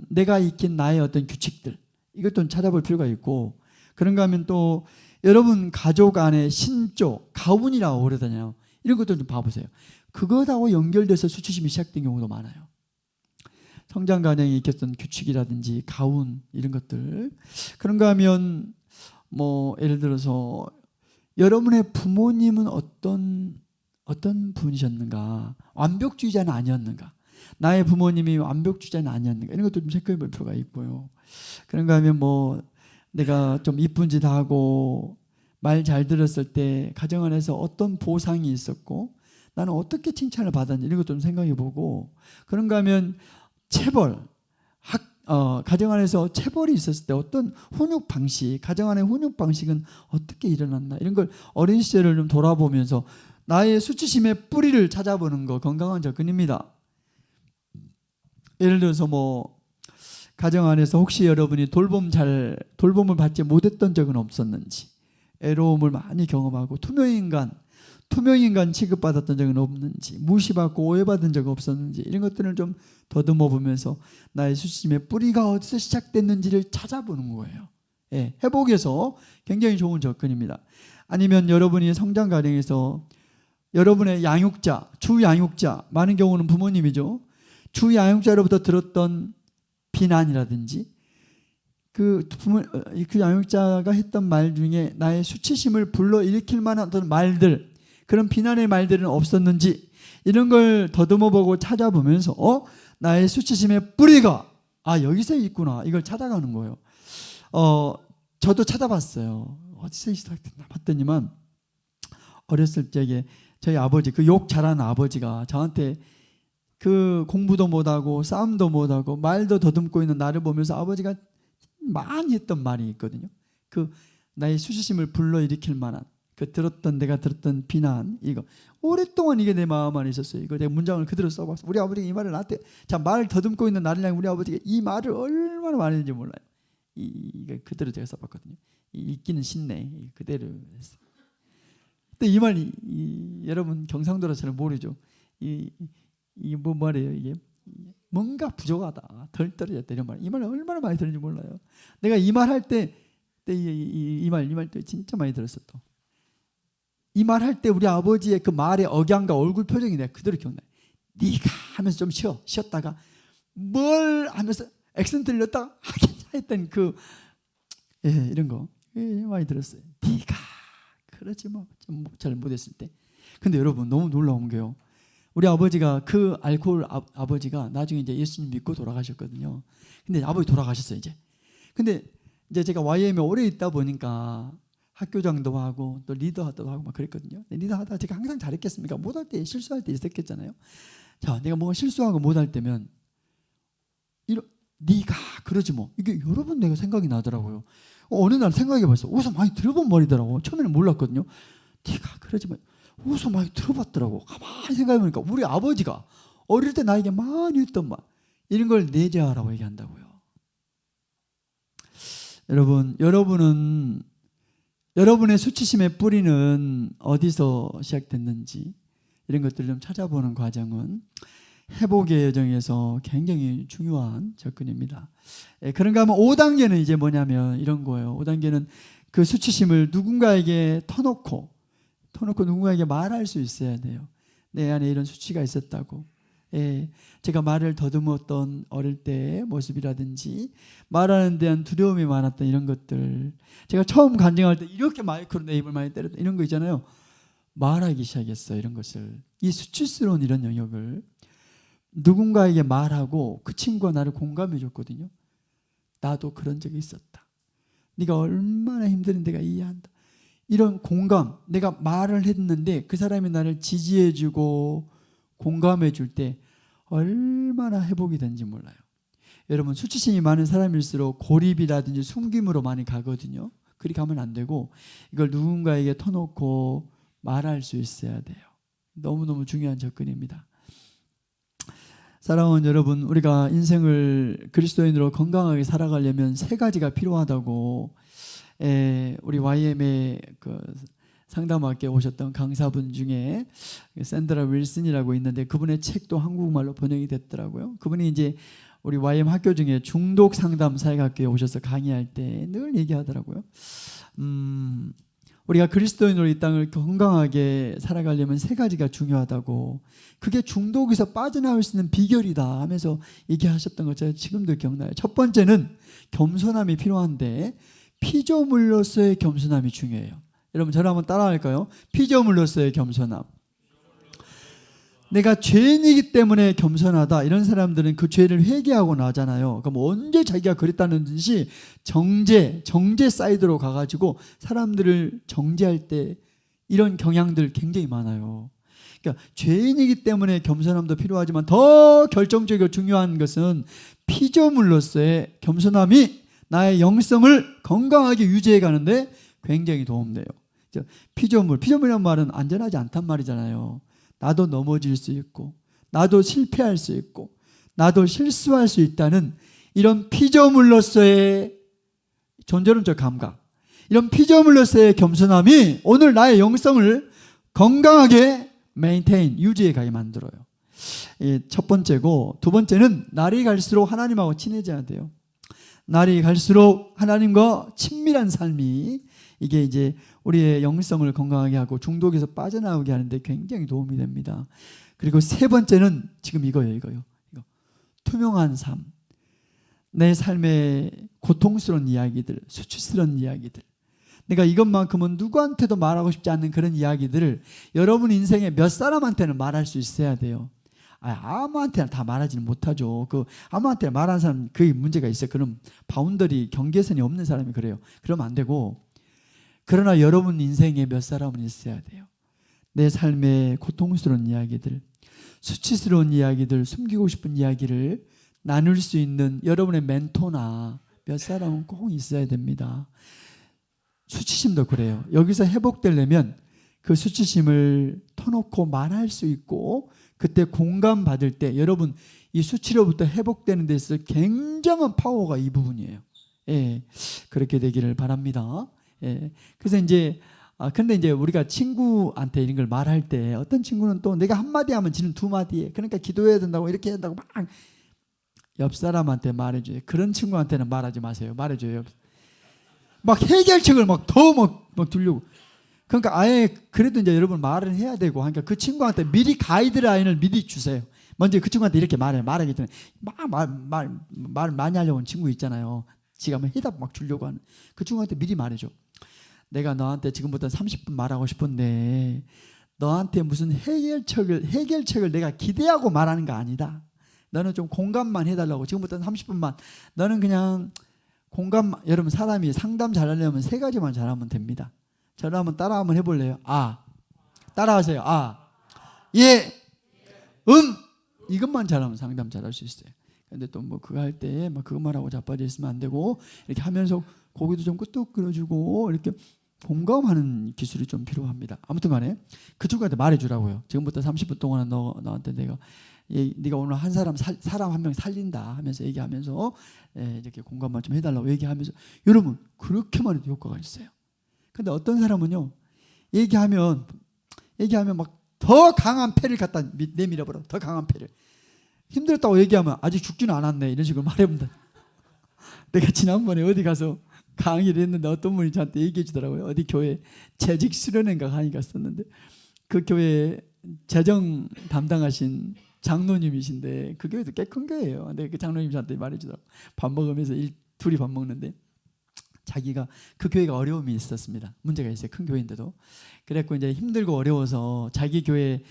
내가 익힌 나의 어떤 규칙들, 이것도 찾아볼 필요가 있고, 그런가 하면 또 여러분 가족 안에 신조, 가훈이라고 그러잖아요. 이런 것도 좀 봐보세요. 그것하고 연결돼서 수치심이 시작된 경우도 많아요. 성장 과정에 익혔던 규칙이라든지 가훈, 이런 것들. 그런가 하면 예를 들어서 여러분의 부모님은 어떤 분이셨는가, 완벽주의자는 아니었는가, 나의 부모님이 완벽주의자는 아니었는가, 이런 것도 좀 체크해 볼 필요가 있고요. 그런가 하면 내가 좀 이쁜 짓 하고 말 잘 들었을 때 가정 안에서 어떤 보상이 있었고 나는 어떻게 칭찬을 받았는지, 이런 것도 좀 생각해 보고, 그런가 하면 체벌, 가정 안에서 체벌이 있었을 때 어떤 훈육 방식, 가정 안의 훈육 방식은 어떻게 일어났나, 이런 걸 어린 시절을 좀 돌아보면서 나의 수치심의 뿌리를 찾아보는 거 건강한 접근입니다. 예를 들어서 가정 안에서 혹시 여러분이 돌봄을 받지 못했던 적은 없었는지, 애로움을 많이 경험하고 투명인간 취급받았던 적은 없는지, 무시받고 오해받은 적 없었는지, 이런 것들을 좀 더듬어 보면서 나의 수치심의 뿌리가 어디서 시작됐는지를 찾아보는 거예요. 예, 회복에서 굉장히 좋은 접근입니다. 아니면 여러분이 성장 과정에서 여러분의 양육자, 주 양육자, 많은 경우는 부모님이죠. 주 양육자로부터 들었던 비난이라든지 그 양육자가 했던 말 중에 나의 수치심을 불러일으킬 만한 어떤 말들, 그런 비난의 말들은 없었는지, 이런 걸 더듬어보고 찾아보면서 나의 수치심의 뿌리가 여기서 있구나, 이걸 찾아가는 거예요. 저도 찾아봤어요. 어디서 시작됐나 봤더니만 어렸을 적에 저희 아버지, 그 욕 잘하는 아버지가 저한테 그 공부도 못하고 싸움도 못하고 말도 더듬고 있는 나를 보면서 아버지가 많이 했던 말이 있거든요. 그 나의 수치심을 불러일으킬 만한 내가 들었던 비난, 이거 오랫동안 이게 내 마음 안에 있었어요. 이거 내가 문장을 그대로 써봤어. 우리 아버지가 이 말을 나한테, 말을 더듬고 있는 나를 향해 우리 아버지가 이 말을 얼마나 많이 했는지 몰라요. 이거 그대로 제가 써봤거든요. 읽기는 쉽네. 그대로 했어요. 근데 이 말이 여러분 경상도라 잘 모르죠. 뭐 말이에요 이게? 뭔가 부족하다, 덜 떨어졌다, 이런 말. 이 말 얼마나 많이 들었는지 몰라요. 내가 이 말 할 때 이 말 때 진짜 많이 들었어. 또 이 말 할 때 우리 아버지의 그 말의 억양과 얼굴 표정이 내가 그대로 기억나요. 네가 하면서 좀 쉬었다가 뭘 하면서 액센트 들렸다가 하겠냐 했던 이런 거 많이 들었어요. 네가 그러지 뭐 좀 잘 못했을 때. 근데 여러분 너무 놀라운 게요, 우리 아버지가 그 알코올 아버지가 나중에 이제 예수님 믿고 돌아가셨거든요. 근데 아버지 돌아가셨어요 이제. 근데 이제 제가 YM에 오래 있다 보니까 학교장도 하고 또 리더하도 하고 막 그랬거든요. 리더하다가 제가 항상 잘했겠습니까? 못할 때, 실수할 때 있었겠잖아요. 자, 내가 뭔가 실수하고 못할 때면 네가 그러지 뭐, 이게 여러 번 내가 생각이 나더라고요. 어느 날 생각해봤어. 어디서 많이 들어본 말이더라고. 처음에는 몰랐거든요. 네가 그러지 마, 어디서 많이 들어봤더라고. 가만히 생각해보니까 우리 아버지가 어릴 때 나에게 많이 했던 말, 이런 걸 내재하라고 얘기한다고요. 여러분의 수치심의 뿌리는 어디서 시작됐는지, 이런 것들을 좀 찾아보는 과정은 회복의 여정에서 굉장히 중요한 접근입니다. 그런가 하면 5단계는 이제 뭐냐면 이런 거예요. 5단계는 그 수치심을 누군가에게 터놓고 누군가에게 말할 수 있어야 돼요. 내 안에 이런 수치가 있었다고. 제가 말을 더듬었던 어릴 때의 모습이라든지, 말하는 데한 두려움이 많았던 이런 것들, 제가 처음 간증할 때 이렇게 마이크로 내 입을 많이 때렸던 이런 거 있잖아요. 말하기 시작했어요. 이런 것을, 이 수치스러운 이런 영역을 누군가에게 말하고 그 친구가 나를 공감해 줬거든요. 나도 그런 적이 있었다. 네가 얼마나 힘든데 내가 이해한다. 이런 공감, 내가 말을 했는데 그 사람이 나를 지지해 주고 공감해 줄 때 얼마나 회복이 되는지 몰라요. 여러분, 수치심이 많은 사람일수록 고립이라든지 숨김으로 많이 가거든요. 그리 가면 안 되고 이걸 누군가에게 터놓고 말할 수 있어야 돼요. 너무너무 중요한 접근입니다. 사랑하는 여러분, 우리가 인생을 그리스도인으로 건강하게 살아가려면 3가지가 필요하다고 우리 YM의 그 상담학교에 오셨던 강사분 중에 샌드라 윌슨이라고 있는데, 그분의 책도 한국말로 번역이 됐더라고요. 그분이 이제 우리 YM 학교 중에 중독 상담 사역학교에 오셔서 강의할 때 늘 얘기하더라고요. 우리가 그리스도인으로 이 땅을 건강하게 살아가려면 3가지가 중요하다고, 그게 중독에서 빠져나올 수 있는 비결이다 하면서 얘기하셨던 거 제가 지금도 기억나요. 첫 번째는 겸손함이 필요한데, 피조물로서의 겸손함이 중요해요. 여러분, 저를 한번 따라할까요? 피조물로서의 겸손함. 내가 죄인이기 때문에 겸손하다, 이런 사람들은 그 죄를 회개하고 나잖아요. 그럼 언제 자기가 그랬다는 듯이 정죄 사이드로 가가지고 사람들을 정죄할 때 이런 경향들 굉장히 많아요. 그러니까 죄인이기 때문에 겸손함도 필요하지만 더 결정적이고 중요한 것은 피조물로서의 겸손함이 나의 영성을 건강하게 유지해 가는데 굉장히 도움돼요. 피조물이라는 말은 안전하지 않단 말이잖아요. 나도 넘어질 수 있고 나도 실패할 수 있고 나도 실수할 수 있다는 이런 피조물로서의 존재론적 감각, 이런 피조물로서의 겸손함이 오늘 나의 영성을 건강하게 유지해 가게 만들어요. 첫 번째고, 두 번째는 날이 갈수록 하나님하고 친해져야 돼요. 날이 갈수록 하나님과 친밀한 삶이 이게 이제 우리의 영성을 건강하게 하고 중독에서 빠져나오게 하는데 굉장히 도움이 됩니다. 그리고 세 번째는 지금 이거예요. 투명한 삶. 내 삶의 고통스러운 이야기들, 수치스러운 이야기들, 내가 이것만큼은 누구한테도 말하고 싶지 않는 그런 이야기들을 여러분 인생의 몇 사람한테는 말할 수 있어야 돼요. 아무한테나 다 말하지는 못하죠. 아무한테나 말하는 사람 그게 문제가 있어요. 그럼 바운더리, 경계선이 없는 사람이 그래요. 그러면 안 되고, 그러나 여러분 인생에 몇 사람은 있어야 돼요. 내 삶의 고통스러운 이야기들, 수치스러운 이야기들, 숨기고 싶은 이야기를 나눌 수 있는 여러분의 멘토나 몇 사람은 꼭 있어야 됩니다. 수치심도 그래요. 여기서 회복되려면 그 수치심을 터놓고 말할 수 있고, 그때 공감받을 때 여러분 이 수치로부터 회복되는 데 있어서 굉장한 파워가 이 부분이에요. 그렇게 되기를 바랍니다. 그래서 이제 근데 이제 우리가 친구한테 이런 걸 말할 때 어떤 친구는 또 내가 한마디 하면 지는 두 마디에, 그러니까 기도해야 된다고 이렇게 해야 된다고 막 옆 사람한테 말해줘요. 그런 친구한테는 말하지 마세요. 말해줘요. 막 해결책을 막 두려고. 그러니까 아예 그래도 이제 여러분 말을 해야 되고, 그러니까 그 친구한테 미리 가이드라인을 미리 주세요. 먼저 그 친구한테 이렇게 말하기 전에 말 많이 하려고 하는 친구 있잖아요. 지가 막 해답 막 주려고 하는 그 친구한테 미리 말해줘. 내가 너한테 지금부터 30분 말하고 싶은데 너한테 무슨 해결책을 내가 기대하고 말하는 거 아니다. 너는 좀 공감만 해달라고. 지금부터는 30분만. 너는 그냥 여러분 사람이 상담 잘하려면 세 가지만 잘하면 됩니다. 저를 한번 따라 한번 해볼래요? 따라하세요. 예, 이것만 잘하면 상담 잘할 수 있어요. 근데 또 뭐 그거 할 때 막 그것만 하고 자빠져 있으면 안 되고, 이렇게 하면서 고기도 좀 끄떡 끓여주고 이렇게 공감하는 기술이 좀 필요합니다. 아무튼 간에 그 친구한테 말해주라고요. 지금부터 30분 동안 너한테 네가 오늘 한 사람 한 명 살린다 하면서 얘기하면서 이렇게 공감만 좀 해달라고 얘기하면서, 여러분 그렇게만 해도 효과가 있어요. 근데 어떤 사람은요, 얘기하면 막 더 강한 패를 갖다 내밀어버려. 더 강한 패를. 힘들었다고 얘기하면 아직 죽지는 않았네 이런 식으로 말해본다. 내가 지난번에 어디 가서 강의를 했는데 어떤 분이 저한테 얘기해 주더라고요. 어디 교회 재직 수련회인가 강의 갔었는데 그 교회 재정 담당하신 장로님이신데 그 교회도 꽤 큰 교회예요. 근데 그 장로님이 저한테 말해 주더라고요. 밥 먹으면서 둘이 밥 먹는데 자기가 그 교회가 어려움이 있었습니다. 문제가 있어요. 큰 교회인데도. 그래갖고 이제 힘들고 어려워서 자기 교회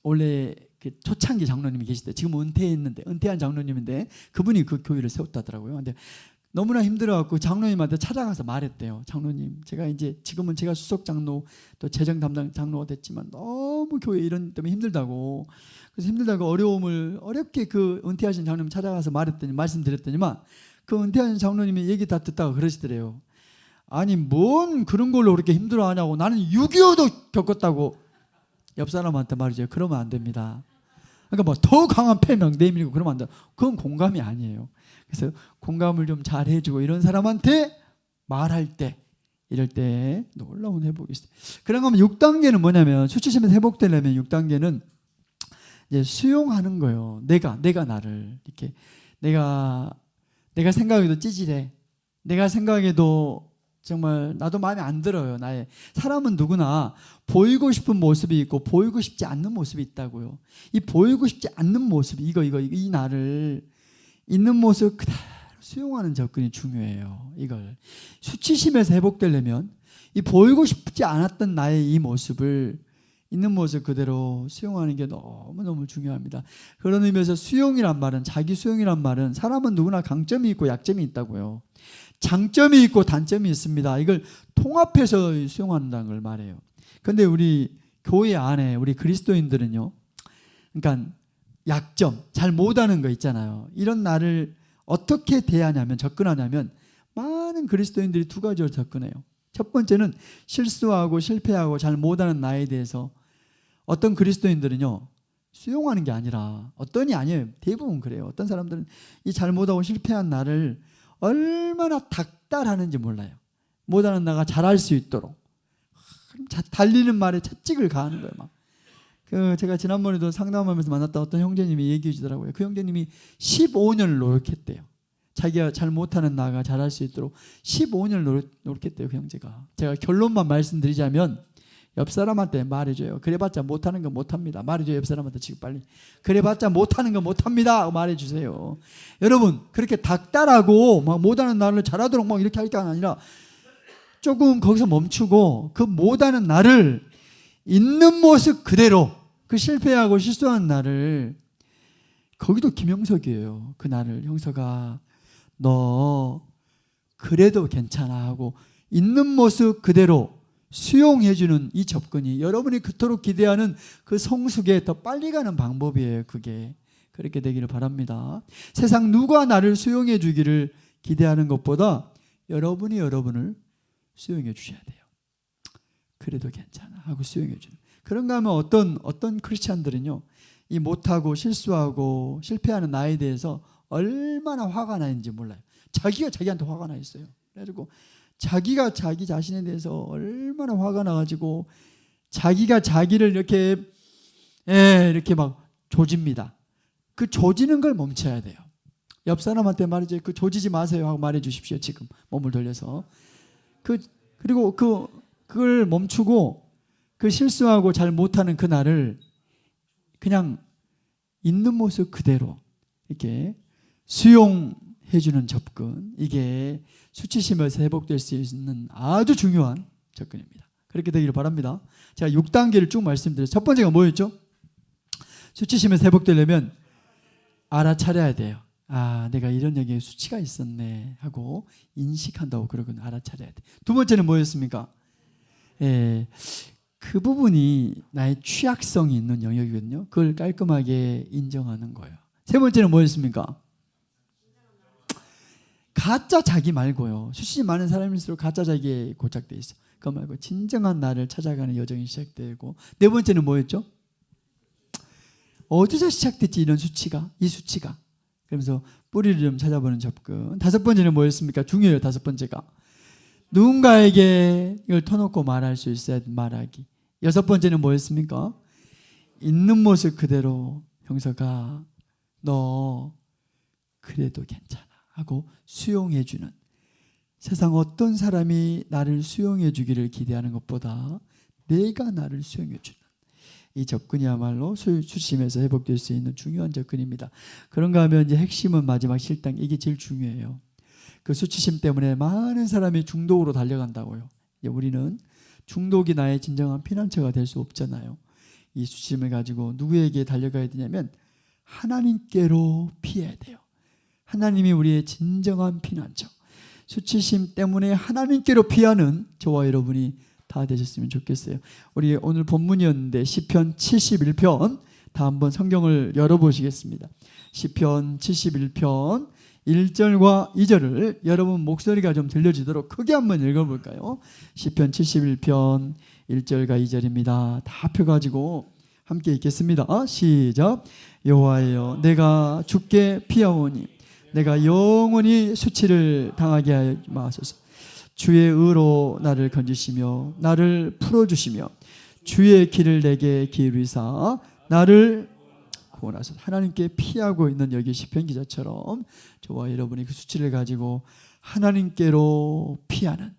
원래 그 초창기 장로님이 계시대. 지금 은퇴한 장로님인데 그분이 그 교회를 세웠다더라고요. 근데 너무나 힘들어갖고 장로님한테 찾아가서 말했대요. 장로님, 지금은 제가 수석 장로 또 재정 담당 장로가 됐지만 너무 교회 이런 때문에 힘들다고. 그래서 힘들다고 어렵게 그 은퇴하신 장로님 찾아가서 말씀드렸더니만 그 은퇴하신 장로님이 얘기 다 듣다가 그러시더래요. 아니 뭔 그런 걸로 그렇게 힘들어하냐고. 나는 6.25도 겪었다고. 옆 사람한테 말이죠. 그러면 안 됩니다. 그러니까 뭐 더 강한 패명 내밀고 그러면 안 돼. 그건 공감이 아니에요. 그래서 공감을 좀 잘 해주고 이런 사람한테 말할 때, 이럴 때 놀라운 회복이 있어요. 그러면 6단계는 뭐냐면, 수치심에서 회복되려면 6단계는 이제 수용하는 거예요. 내가 나를 이렇게 내가 생각해도 찌질해. 내가 생각해도 정말 나도 마음에 안 들어요. 사람은 누구나 보이고 싶은 모습이 있고 보이고 싶지 않는 모습이 있다고요. 이 보이고 싶지 않는 모습, 이 나를 있는 모습 그대로 수용하는 접근이 중요해요. 이걸 수치심에서 회복되려면 이 보이고 싶지 않았던 나의 이 모습을 있는 모습 그대로 수용하는 게 너무너무 중요합니다. 그런 의미에서 자기 수용이란 말은 사람은 누구나 강점이 있고 약점이 있다고요. 장점이 있고 단점이 있습니다. 이걸 통합해서 수용한다는 걸 말해요. 그런데 우리 교회 안에 우리 그리스도인들은요, 그러니까 약점, 잘 못하는 거 있잖아요. 이런 나를 어떻게 대하냐면, 접근하냐면 많은 그리스도인들이 두 가지로 접근해요. 첫 번째는 실수하고 실패하고 잘 못하는 나에 대해서 어떤 그리스도인들은요, 수용하는 게 아니라, 어떤이 아니에요, 대부분 그래요. 어떤 사람들은 이 잘못하고 실패한 나를 얼마나 닥달하는지 몰라요. 못하는 나가 잘할 수 있도록 달리는 말에 채찍을 가하는 거예요. 막. 제가 지난번에도 상담하면서 만났던 어떤 형제님이 얘기해 주더라고요. 그 형제님이 15년을 노력했대요. 자기가 잘 못하는 나가 잘할 수 있도록 15년을 노력했대요. 그 형제가. 제가 결론만 말씀드리자면, 옆 사람한테 말해줘요. 그래봤자 못하는 거 못합니다. 말해줘요. 옆 사람한테 지금 빨리. 그래봤자 못하는 거 못합니다. 말해주세요. 여러분, 그렇게 닥달하고 막 못하는 나를 잘하도록 막 이렇게 할 게 아니라 조금 거기서 멈추고 그 못하는 나를 있는 모습 그대로, 그 실패하고 실수한 나를, 거기도 김영석이에요. 그 나를 형석아 너 그래도 괜찮아 하고 있는 모습 그대로 수용해주는 이 접근이 여러분이 그토록 기대하는 그 성숙에 더 빨리 가는 방법이에요. 그게 그렇게 되기를 바랍니다. 세상 누가 나를 수용해 주기를 기대하는 것보다 여러분이 여러분을 수용해 주셔야 돼요. 그래도 괜찮아 하고 수용해 주는. 그런가 하면 어떤 크리스찬들은요, 이 못하고 실수하고 실패하는 나에 대해서 얼마나 화가 나 있는지 몰라요. 자기가 자기한테 화가 나 있어요. 그래가지고 자기가 자기 자신에 대해서 얼마나 화가 나가지고 자기가 자기를 이렇게 막 조집니다. 그 조지는 걸 멈춰야 돼요. 옆 사람한테 말이죠. 그 조지지 마세요 하고 말해 주십시오. 지금 몸을 돌려서. 그리고 그걸 멈추고 그 실수하고 잘 못하는 그 날을 그냥 있는 모습 그대로 이렇게 수용해주는 접근, 이게 수치심에서 회복될 수 있는 아주 중요한 접근입니다. 그렇게 되기를 바랍니다. 제가 6단계를 쭉 말씀드렸어요. 첫 번째가 뭐였죠? 수치심에서 회복되려면 알아차려야 돼요. 아, 내가 이런 여기에 수치가 있었네 하고 인식한다고, 그러고 알아차려야 돼. 두 번째는 뭐였습니까? 그 부분이 나의 취약성이 있는 영역이거든요. 그걸 깔끔하게 인정하는 거예요. 세 번째는 뭐였습니까? 가짜 자기 말고요. 수치심 많은 사람일수록 가짜 자기에 고착되어 있어요. 그거 말고 진정한 나를 찾아가는 여정이 시작되고, 네 번째는 뭐였죠? 어디서 시작됐지 이런 수치가, 이 수치가. 그러면서 뿌리를 좀 찾아보는 접근. 다섯 번째는 뭐였습니까? 중요해요. 다섯 번째가 누군가에게 이걸 터놓고 말할 수 있어야 말하기. 여섯 번째는 뭐였습니까? 있는 모습 그대로 형사가 너 그래도 괜찮아 하고 수용해주는, 세상 어떤 사람이 나를 수용해주기를 기대하는 것보다 내가 나를 수용해주는 이 접근이야말로 수치심에서 회복될 수 있는 중요한 접근입니다. 그런가 하면 이제 핵심은 마지막 실당, 이게 제일 중요해요. 그 수치심 때문에 많은 사람이 중독으로 달려간다고요. 우리는 중독이 나의 진정한 피난처가 될 수 없잖아요. 이 수치심을 가지고 누구에게 달려가야 되냐면 하나님께로 피해야 돼요. 하나님이 우리의 진정한 피난처. 수치심 때문에 하나님께로 피하는 저와 여러분이 다 되셨으면 좋겠어요. 우리 오늘 본문이었는데 시편 71편 다 한번 성경을 열어보시겠습니다. 시편 71편 1절과 2절을 여러분 목소리가 좀 들려지도록 크게 한번 읽어볼까요? 시편 71편 1절과 2절입니다. 다 펴가지고 함께 읽겠습니다. 시작. 여호와여, 내가 주께 피하오니 내가 영원히 수치를 당하게 하지 마소서. 주의 의로 나를 건지시며 나를 풀어주시며 주의 길을 내게 기울이사 나를 구원하소서. 하나님께 피하고 있는 여기 시편 기자처럼 저와 여러분이 그 수치를 가지고 하나님께로 피하는,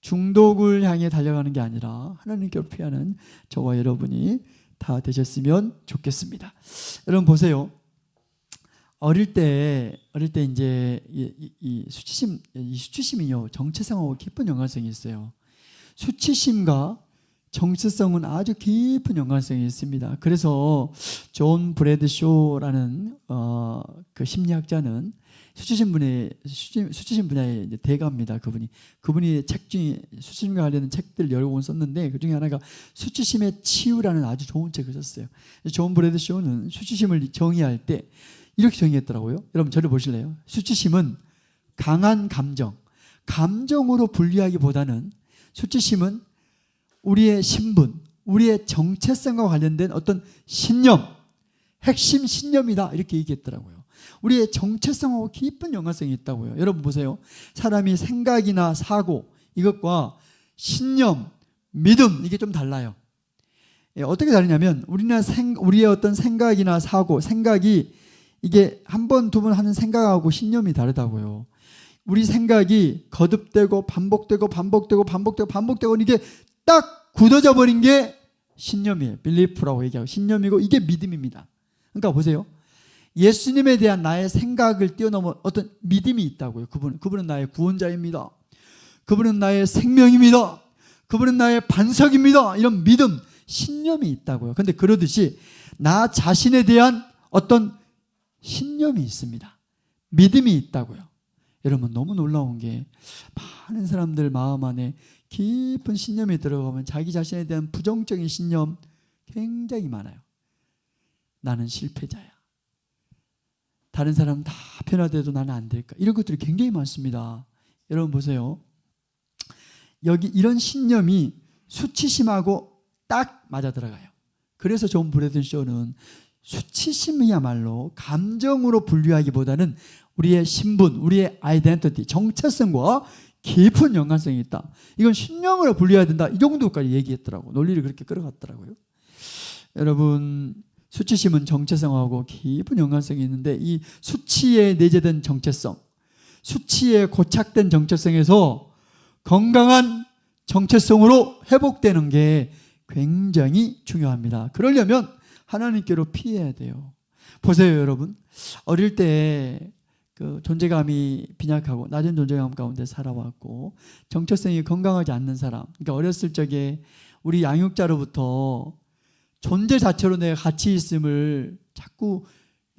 중독을 향해 달려가는 게 아니라 하나님께로 피하는 저와 여러분이 다 되셨으면 좋겠습니다. 여러분 보세요. 어릴 때 이제 이 수치심이요, 정체성하고 깊은 연관성이 있어요. 수치심과 정체성은 아주 깊은 연관성이 있습니다. 그래서 존 브래드쇼라는 그 심리학자는 수치심 분야의 이제 대가입니다. 그분이 책 중에 수치심과 관련된 책들 여러 권 썼는데 그 중에 하나가 수치심의 치유라는 아주 좋은 책을 썼어요. 존 브래드쇼는 수치심을 정의할 때 이렇게 정의했더라고요. 여러분 저를 보실래요? 수치심은 강한 감정으로 분류하기보다는 수치심은 우리의 신분, 우리의 정체성과 관련된 어떤 신념, 핵심 신념이다 이렇게 얘기했더라고요. 우리의 정체성하고 깊은 연관성이 있다고요. 여러분 보세요. 사람이 생각이나 사고 이것과 신념, 믿음 이게 좀 달라요. 어떻게 다르냐면 우리의 어떤 생각이나 사고, 생각이 이게 한 번, 두 번 하는 생각하고 신념이 다르다고요. 우리 생각이 거듭되고 반복되고 이게 딱 굳어져 버린 게 신념이에요. 빌리프라고 얘기하고 신념이고 이게 믿음입니다. 그러니까 보세요. 예수님에 대한 나의 생각을 뛰어넘은 어떤 믿음이 있다고요. 그분은 나의 구원자입니다. 그분은 나의 생명입니다. 그분은 나의 반석입니다. 이런 믿음, 신념이 있다고요. 그런데 그러듯이 나 자신에 대한 어떤 신념이 있습니다. 믿음이 있다고요. 여러분 너무 놀라운 게 많은 사람들 마음 안에 깊은 신념이 들어가면 자기 자신에 대한 부정적인 신념 굉장히 많아요. 나는 실패자야. 다른 사람 다 변화돼도 나는 안 될까? 이런 것들이 굉장히 많습니다. 여러분 보세요. 여기 이런 신념이 수치심하고 딱 맞아 들어가요. 그래서 존 브래드쇼는 수치심이야말로 감정으로 분류하기보다는 우리의 신분, 우리의 아이덴티티, 정체성과 깊은 연관성이 있다. 이건 신념으로 분류해야 된다. 이 정도까지 얘기했더라고. 논리를 그렇게 끌어갔더라고요. 여러분 수치심은 정체성하고 깊은 연관성이 있는데 이 수치에 내재된 정체성, 수치에 고착된 정체성에서 건강한 정체성으로 회복되는 게 굉장히 중요합니다. 그러려면 하나님께로 피해야 돼요. 보세요 여러분. 어릴 때 그 존재감이 빈약하고 낮은 존재감 가운데 살아왔고 정체성이 건강하지 않는 사람, 그러니까 어렸을 적에 우리 양육자로부터 존재 자체로 내가 가치 있음을 자꾸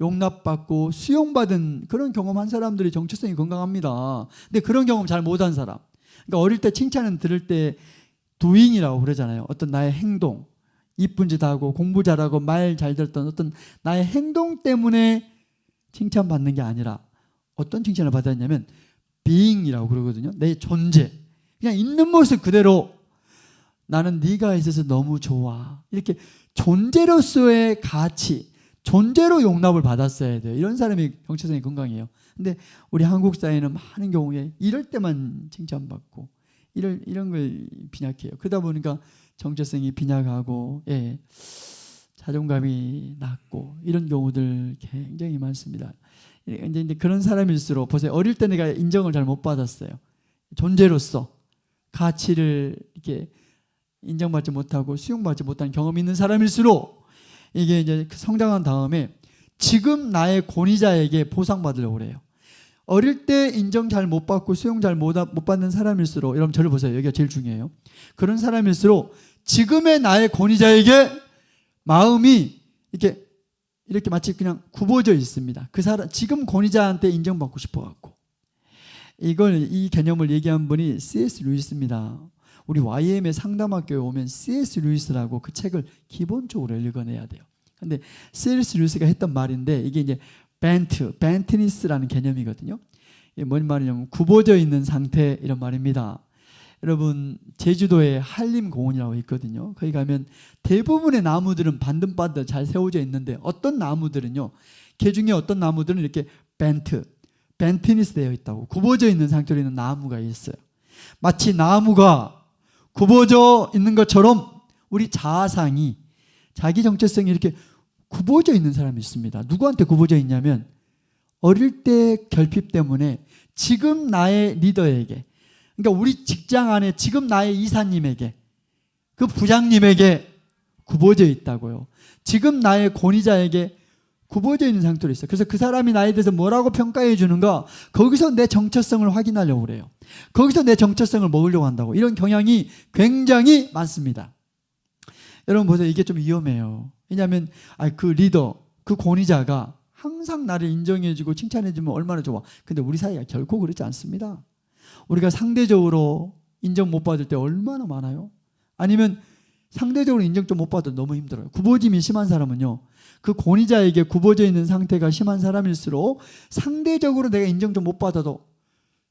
용납받고 수용받은 그런 경험한 사람들이 정체성이 건강합니다. 근데 그런 경험 잘 못한 사람, 그러니까 어릴 때 칭찬을 들을 때 doing이라고 그러잖아요. 어떤 나의 행동, 이쁜 짓 하고 공부 잘하고 말 잘 들었던 어떤 나의 행동 때문에 칭찬받는 게 아니라 어떤 칭찬을 받았냐면 being이라고 그러거든요. 내 존재, 그냥 있는 모습 그대로 나는 네가 있어서 너무 좋아. 이렇게 존재로서의 가치, 존재로 용납을 받았어야 돼요. 이런 사람이 정체성이 건강해요. 근데 우리 한국 사회는 많은 경우에 이럴 때만 칭찬받고 이런 걸 빈약해요. 그러다 보니까 정체성이 빈약하고 자존감이 낮고 이런 경우들 굉장히 많습니다. 이제 그런 사람일수록 보세요. 어릴 때 내가 인정을 잘 못 받았어요. 존재로서 가치를 이렇게 인정받지 못하고 수용받지 못한 경험이 있는 사람일수록 이게 이제 성장한 다음에 지금 나의 권위자에게 보상받으려고 그래요. 어릴 때 인정 잘 못 받고 수용 잘 못 받는 사람일수록, 여러분 저를 보세요. 여기가 제일 중요해요. 그런 사람일수록 지금의 나의 권위자에게 마음이 이렇게 마치 그냥 굽어져 있습니다. 그 사람 지금 권위자한테 인정받고 싶어 갖고. 이 개념을 얘기한 분이 C.S. 루이스입니다. 우리 YM의 상담학교에 오면 C.S. 루이스라고 그 책을 기본적으로 읽어내야 돼요. 근데 C.S. 루이스가 했던 말인데 이게 이제 벤트니스라는 개념이거든요. 이게 뭔 말이냐면 굽어져 있는 상태 이런 말입니다. 여러분 제주도에 한림공원이라고 있거든요. 거기 가면 대부분의 나무들은 반듯반듯 잘 세워져 있는데 어떤 나무들은요, 그 중에 어떤 나무들은 이렇게 벤트니스 되어 있다고, 굽어져 있는 상태로 있는 나무가 있어요. 마치 나무가 굽어져 있는 것처럼 우리 자아상이, 자기 정체성이 이렇게 굽어져 있는 사람이 있습니다. 누구한테 굽어져 있냐면 어릴 때 결핍 때문에 지금 나의 리더에게, 그러니까 우리 직장 안에 지금 나의 이사님에게, 그 부장님에게 굽어져 있다고요. 지금 나의 권위자에게 굽어져 있는 상태로 있어요. 그래서 그 사람이 나에 대해서 뭐라고 평가해 주는가, 거기서 내 정체성을 확인하려고 그래요. 거기서 내 정체성을 먹으려고 한다고. 이런 경향이 굉장히 많습니다. 여러분 보세요. 이게 좀 위험해요. 왜냐하면 그 리더, 그 권위자가 항상 나를 인정해주고 칭찬해주면 얼마나 좋아. 근데 우리 사이가 결코 그렇지 않습니다. 우리가 상대적으로 인정 못 받을 때 얼마나 많아요. 아니면 상대적으로 인정 좀 못 받아도 너무 힘들어요. 굽어짐이 심한 사람은요, 그 권위자에게 굽어져 있는 상태가 심한 사람일수록 상대적으로 내가 인정 좀 못 받아도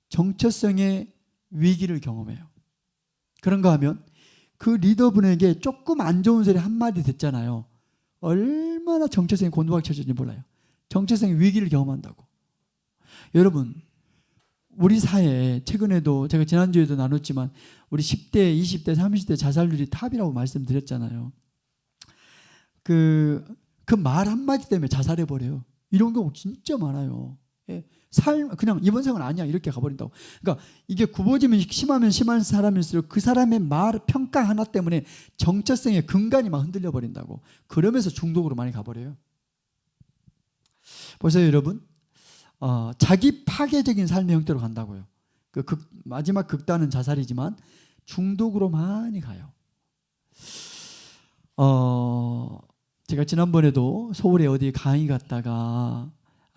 정체성의 위기를 경험해요. 그런가 하면 그 리더분에게 조금 안 좋은 소리 한마디 듣잖아요. 얼마나 정체성이 곤두박질쳐질지 몰라요. 정체성의 위기를 경험한다고. 여러분, 우리 사회에 최근에도 제가 지난주에도 나눴지만 우리 10대, 20대, 30대 자살률이 탑이라고 말씀드렸잖아요. 그 말 한마디 때문에 자살해버려요. 이런 경우 진짜 많아요. 그냥 이번 생은 아니야 이렇게 가버린다고. 그러니까 이게 굽어지면 심하면 심한 사람일수록 그 사람의 말 평가 하나 때문에 정체성의 근간이 막 흔들려 버린다고. 그러면서 중독으로 많이 가버려요. 보세요 여러분, 자기 파괴적인 삶의 형태로 간다고요. 마지막 극단은 자살이지만 중독으로 많이 가요. 제가 지난번에도 서울에 어디 강의 갔다가,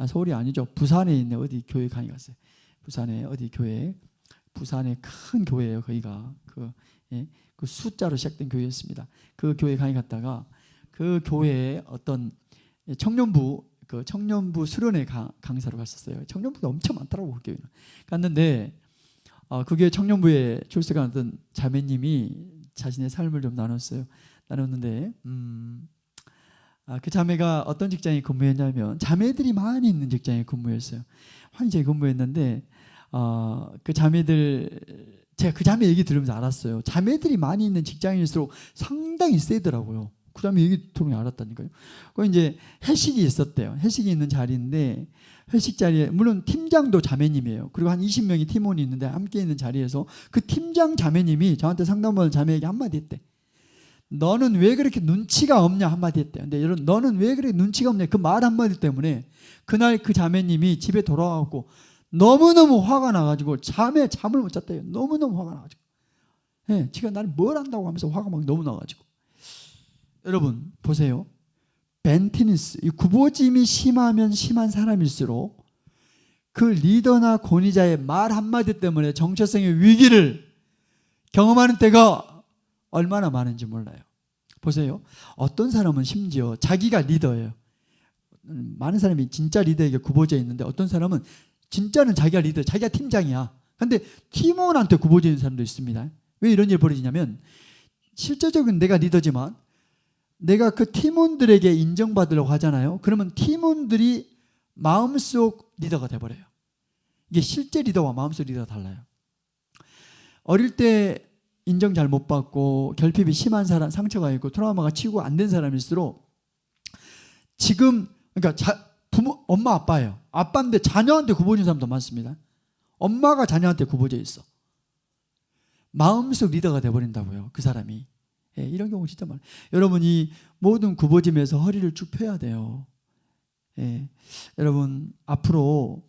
서울이 아니죠, 부산에 있는 어디 교회 강의 갔어요. 부산에 어디 교회, 부산의 큰 교회예요. 거기가 그 숫자로 시작된 교회였습니다. 그 교회 강의 갔다가 그 교회에 어떤 청년부 수련회 강사로 갔었어요. 청년부가 엄청 많더라고. 그 교회는 갔는데 그 교회 청년부에 출석한 어떤 자매님이 자신의 삶을 좀 나눴는데 그 자매가 어떤 직장에 근무했냐면 자매들이 많이 있는 직장에 근무했어요. 환자에 근무했는데 그 자매들, 제가 그 자매 얘기 들으면서 알았어요. 자매들이 많이 있는 직장일수록 상당히 세더라고요. 그 자매 얘기 들으면 알았다니까요. 그 이제 회식이 있었대요. 회식이 있는 자리인데 회식 자리에 물론 팀장도 자매님이에요. 그리고 한 20명의 팀원이 있는데 함께 있는 자리에서 그 팀장 자매님이 저한테 상담받은 자매에게 한마디 했대. 너는 왜 그렇게 눈치가 없냐 한마디 했대요. 근데 여러분, 너는 왜 그렇게 눈치가 없냐 그 말 한마디 때문에 그날 그 자매님이 집에 돌아와갖고 너무너무 화가 나가지고 잠을 못 잤대요. 너무너무 화가 나가지고. 지가 나를 뭘 안다고 하면서 화가 막 너무 나가지고. 여러분 보세요. 벤티니스, 이 굽어짐이 심하면 심한 사람일수록 그 리더나 권위자의 말 한마디 때문에 정체성의 위기를 경험하는 때가 얼마나 많은지 몰라요. 보세요. 어떤 사람은 심지어 자기가 리더예요. 많은 사람이 진짜 리더에게 굽어져 있는데 어떤 사람은 진짜는 자기가 리더, 자기가 팀장이야. 근데 팀원한테 굽어져 있는 사람도 있습니다. 왜 이런 일이 벌어지냐면 실제적인 내가 리더지만 내가 그 팀원들에게 인정받으려고 하잖아요. 그러면 팀원들이 마음속 리더가 돼버려요. 이게 실제 리더와 마음속 리더가 달라요. 어릴 때 인정 잘 못 받고 결핍이 심한 사람, 상처가 있고 트라우마가 치유가 안 된 사람일수록 지금 그러니까 부모, 엄마 아빠예요. 아빠인데 자녀한테 굽어진 사람도 많습니다. 엄마가 자녀한테 굽어져 있어. 마음속 리더가 돼버린다고요. 그 사람이. 이런 경우 진짜 많아요. 여러분, 이 모든 굽어짐에서 허리를 쭉 펴야 돼요. 여러분, 앞으로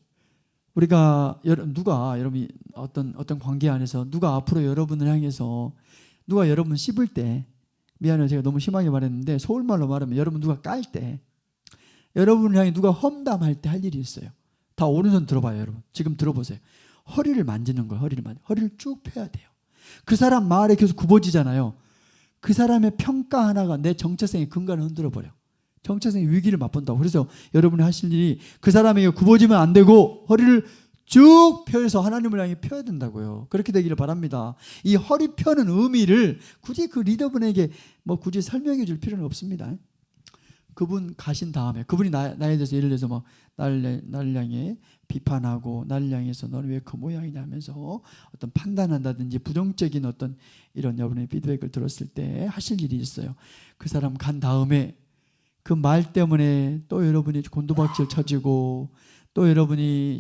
우리가 여러분이 어떤 관계 안에서 누가 앞으로 여러분을 향해서 누가 여러분 씹을 때, 미안해요 제가 너무 심하게 말했는데 서울말로 말하면 여러분 누가 깔 때, 여러분을 향해 누가 험담할 때 할 일이 있어요. 다 오른손 들어봐요. 여러분 지금 들어보세요. 허리를 만지는 거예요. 허리를 쭉 펴야 돼요. 그 사람 말에 계속 굽어지잖아요. 그 사람의 평가 하나가 내 정체성의 근간을 흔들어 버려. 정체성의 위기를 맛본다고. 그래서 여러분이 하실 일이 그 사람에게 굽어지면 안 되고 허리를 쭉 펴서 하나님을 향해 펴야 된다고요. 그렇게 되기를 바랍니다. 이 허리 펴는 의미를 굳이 그 리더분에게 굳이 설명해 줄 필요는 없습니다. 그분 가신 다음에 그분이 나에 대해서 예를 들어서 나를 향해 비판하고 나를 향해서 너는 왜 그 모양이냐 하면서 어떤 판단한다든지 부정적인 어떤 이런 여러분의 피드백을 들었을 때 하실 일이 있어요. 그 사람 간 다음에 그 말 때문에 또 여러분이 곤두박질 쳐지고 또 여러분이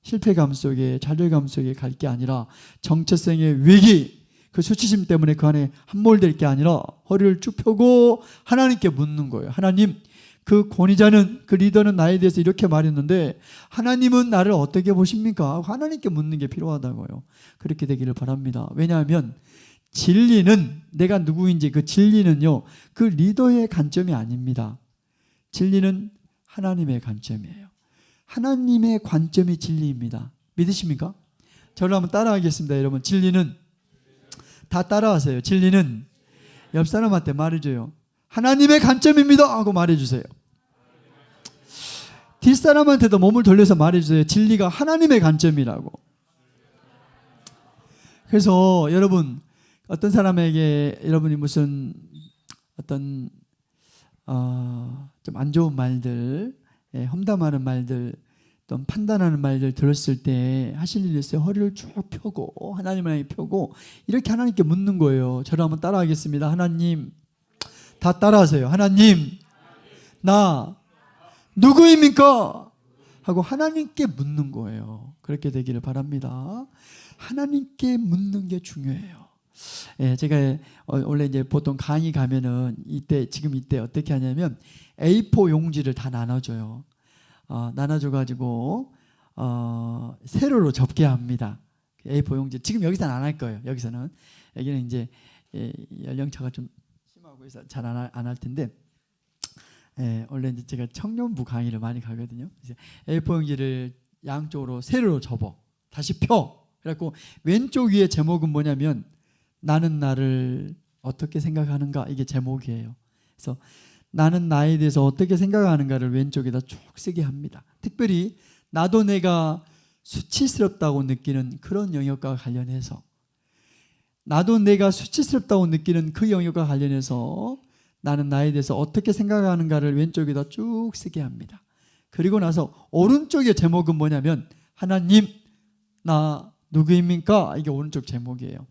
실패감 속에 좌절감 속에 갈 게 아니라 정체성의 위기, 그 수치심 때문에 그 안에 함몰될 게 아니라 허리를 쭉 펴고 하나님께 묻는 거예요. 하나님, 그 권위자는, 그 리더는 나에 대해서 이렇게 말했는데 하나님은 나를 어떻게 보십니까? 하나님께 묻는 게 필요하다고요. 그렇게 되기를 바랍니다. 왜냐하면 진리는, 내가 누구인지 그 진리는요, 그 리더의 관점이 아닙니다. 진리는 하나님의 관점이에요. 하나님의 관점이 진리입니다. 믿으십니까? 저를 한번 따라하겠습니다. 여러분, 진리는 다 따라하세요. 진리는 옆 사람한테 말해줘요. 하나님의 관점입니다 하고 말해주세요. 뒷사람한테도 몸을 돌려서 말해주세요. 진리가 하나님의 관점이라고. 그래서 여러분, 어떤 사람에게 여러분이 무슨 어떤 좀 안 좋은 말들, 험담하는 말들, 또 판단하는 말들 들었을 때 하실 일이 있어요. 허리를 쭉 펴고 하나님을 향해 펴고 이렇게 하나님께 묻는 거예요. 저를 한번 따라하겠습니다. 하나님, 다 따라하세요. 하나님, 나 누구입니까? 하고 하나님께 묻는 거예요. 그렇게 되기를 바랍니다. 하나님께 묻는 게 중요해요. 제가 원래 이제 보통 강의 가면은 지금 이때 어떻게 하냐면 A4 용지를 다 나눠줘요. 나눠줘가지고 세로로 접게 합니다. A4 용지. 지금 여기서는 안 할 거예요. 여기는 이제 연령차가 좀 심하고 해서 잘 안 할 텐데. 원래 이제 제가 청년부 강의를 많이 가거든요. A4 용지를 양쪽으로 세로로 접어 다시 펴. 그래갖고 왼쪽 위에 제목은 뭐냐면 나는 나를 어떻게 생각하는가, 이게 제목이에요. 그래서 나는 나에 대해서 어떻게 생각하는가를 왼쪽에다 쭉 쓰게 합니다. 특별히 나도 내가 수치스럽다고 느끼는 그런 영역과 관련해서, 나도 내가 수치스럽다고 느끼는 그 영역과 관련해서 나는 나에 대해서 어떻게 생각하는가를 왼쪽에다 쭉 쓰게 합니다. 그리고 나서 오른쪽의 제목은 뭐냐면 하나님, 나 누구입니까? 이게 오른쪽 제목이에요.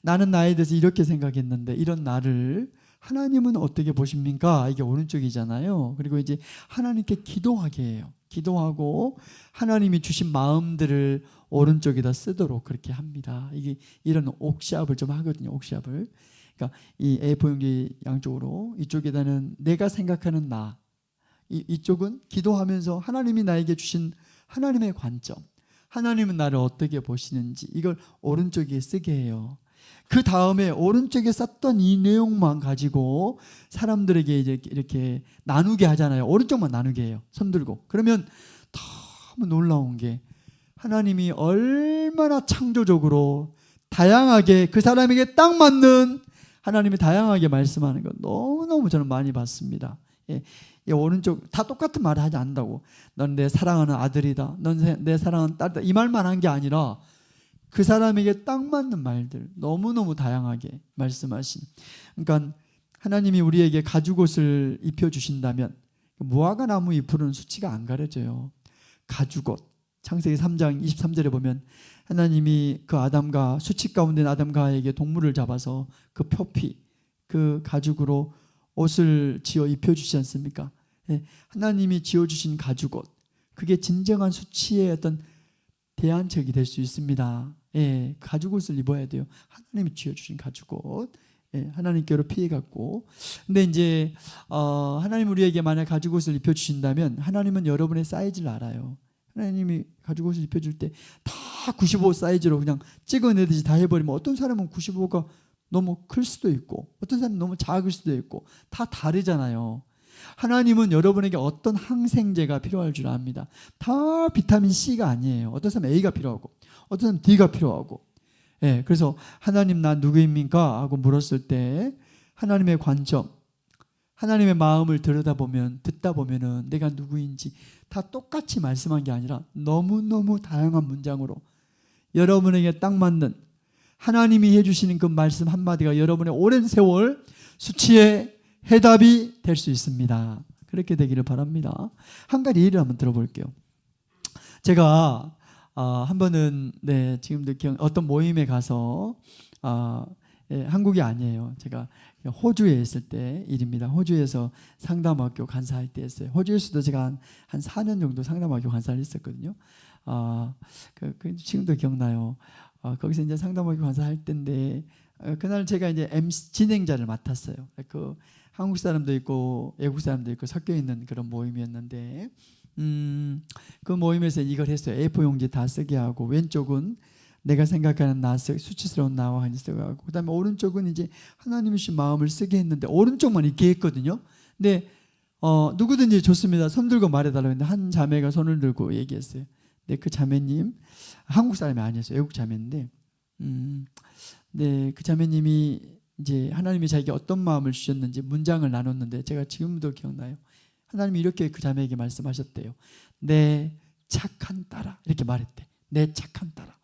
나는 나에 대해서 이렇게 생각했는데 이런 나를 하나님은 어떻게 보십니까? 이게 오른쪽이잖아요. 그리고 이제 하나님께 기도하게 해요. 기도하고 하나님이 주신 마음들을 오른쪽에다 쓰도록 그렇게 합니다. 이게 이런 옥샵을 좀 하거든요. 옥샵을. 그러니까 이 A4 용지 양쪽으로 이쪽에다는 내가 생각하는 나, 이쪽은 기도하면서 하나님이 나에게 주신 하나님의 관점, 하나님은 나를 어떻게 보시는지 이걸 오른쪽에 쓰게 해요. 그 다음에 오른쪽에 썼던 이 내용만 가지고 사람들에게 이제 이렇게 나누게 하잖아요. 오른쪽만 나누게 해요. 손 들고. 그러면 너무 놀라운 게 하나님이 얼마나 창조적으로 다양하게 그 사람에게 딱 맞는 하나님이 다양하게 말씀하는 거 너무너무 저는 많이 봤습니다. 이 오른쪽 다 똑같은 말을 하지 않는다고. 넌 내 사랑하는 아들이다. 넌 내 사랑하는 딸이다. 이 말만 한 게 아니라 그 사람에게 딱 맞는 말들 너무너무 다양하게 말씀하신. 그러니까 하나님이 우리에게 가죽옷을 입혀주신다면 무화과 나무 잎으로는 수치가 안 가려져요. 가죽옷. 창세기 3장 23절에 보면 하나님이 그 아담과 수치 가운데 아담과 하에게 동물을 잡아서 그 표피, 그 가죽으로 옷을 지어 입혀주지 않습니까? 하나님이 지어주신 가죽옷, 그게 진정한 수치의 어떤 대안책이 될 수 있습니다. 가죽옷을 입어야 돼요. 하나님이 지어주신 가죽옷. 하나님께로 피해갔고. 근데 이제 하나님 우리에게 만약 가죽옷을 입혀주신다면 하나님은 여러분의 사이즈를 알아요. 하나님이 가죽옷을 입혀줄 때 다 95 사이즈로 그냥 찍어내듯이 다 해버리면 어떤 사람은 95가 너무 클 수도 있고 어떤 사람은 너무 작을 수도 있고 다 다르잖아요. 하나님은 여러분에게 어떤 항생제가 필요할 줄 압니다. 다 비타민 C가 아니에요. 어떤 사람은 A가 필요하고 어떤 사람은 D가 필요하고. 그래서 하나님 나 누구입니까? 하고 물었을 때 하나님의 관점, 하나님의 마음을 들여다보면 듣다 보면은 내가 누구인지 다 똑같이 말씀한 게 아니라 너무너무 다양한 문장으로 여러분에게 딱 맞는 하나님이 해주시는 그 말씀 한마디가 여러분의 오랜 세월 수치의 해답이 될 수 있습니다. 그렇게 되기를 바랍니다. 한 가지 예를 한번 들어볼게요. 제가 한 번은 지금도 어떤 모임에 가서 한국이 아니에요. 제가 호주에 있을 때 일입니다. 호주에서 상담학교 간사할 때 했어요. 호주에서도 제가 한 4년 정도 상담학교 간사를 했었거든요. 지금도 기억나요. 거기서 이제 상담학교 간사할 때인데 그날 제가 이제 MC 진행자를 맡았어요. 그 한국 사람도 있고 외국 사람도 있고 섞여 있는 그런 모임이었는데 그 모임에서 이걸 했어요. A4 용지 다 쓰게 하고 왼쪽은 내가 생각하는 나 수치스러운 나와 하니 쓰고 그다음에 오른쪽은 이제 하나님이 주신 마음을 쓰게 했는데 오른쪽만 있게 했거든요. 근데 누구든지 좋습니다. 손 들고 말해달라고 했는데 한 자매가 손을 들고 얘기했어요. 네, 그 자매님 한국 사람이 아니었어요. 외국 자매인데, 네, 그 자매님이 이제 하나님이 자기에게 어떤 마음을 주셨는지 문장을 나눴는데 제가 지금도 기억나요. 하나님이 이렇게 그 자매에게 말씀하셨대요. 내 착한 딸아, 이렇게 말했대. 내 착한 딸아.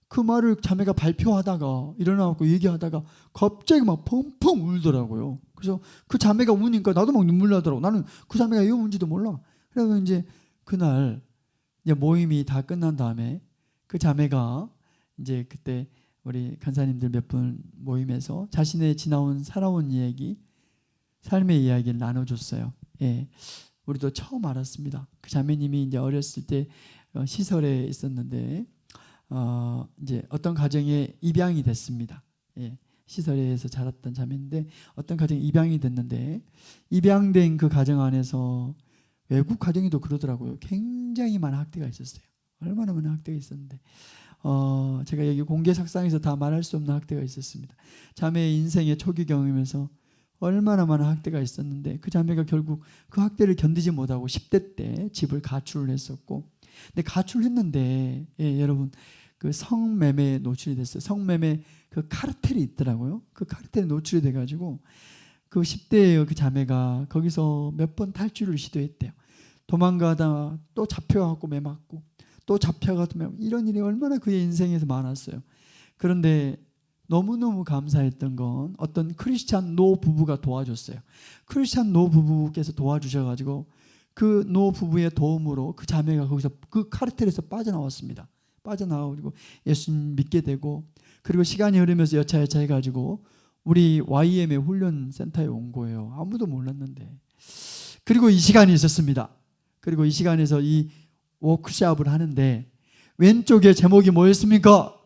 그 말을 자매가 발표하다가 일어나고 얘기하다가 갑자기 막 펑펑 울더라고요. 그래서 그 자매가 우니까 나도 막 눈물 나더라고. 나는 그 자매가 왜 우는지도 몰라. 그래서 이제 그날 이제 모임이 다 끝난 다음에 그 자매가 이제 그때 우리 간사님들 몇 분 모임에서 자신의 지나온 살아온 이야기, 삶의 이야기를 나눠줬어요. 예, 우리도 처음 알았습니다. 그 자매님이 이제 어렸을 때 시설에 있었는데 이제 어떤 가정에 입양이 됐습니다. 예, 시설에서 자랐던 자매인데 어떤 가정에 입양이 됐는데 입양된 그 가정 안에서 외국 가정에도 그러더라고요. 굉장히 많은 학대가 있었어요. 얼마나 많은 학대가 있었는데 제가 여기 공개 석상에서 다 말할 수 없는 학대가 있었습니다. 자매의 인생의 초기 경험에서 얼마나 많은 학대가 있었는데 그 자매가 결국 그 학대를 견디지 못하고 10대 때 집을 가출을 했었고, 근데 가출했는데 여러분 그 성매매에 노출이 됐어요. 성매매 그 카르텔이 있더라고요. 그 카르텔에 노출이 돼가지고 그 10대의 그 자매가 거기서 몇 번 탈출을 시도했대요. 도망가다 또 잡혀갖고 매맞고 또 잡혀가도 매맞고 이런 일이 얼마나 그의 인생에서 많았어요. 그런데 너무너무 감사했던 건 어떤 크리스찬 노 부부가 도와줬어요. 크리스찬 노 부부께서 도와주셔가지고 그 노 부부의 도움으로 그 자매가 거기서 그 카르텔에서 빠져나왔습니다. 빠져나와가지고 예수님 믿게 되고, 그리고 시간이 흐르면서 여차여차 해가지고 우리 YM의 훈련센터에 온 거예요. 아무도 몰랐는데. 그리고 이 시간이 있었습니다. 그리고 이 시간에서 이 워크숍을 하는데 왼쪽에 제목이 뭐였습니까?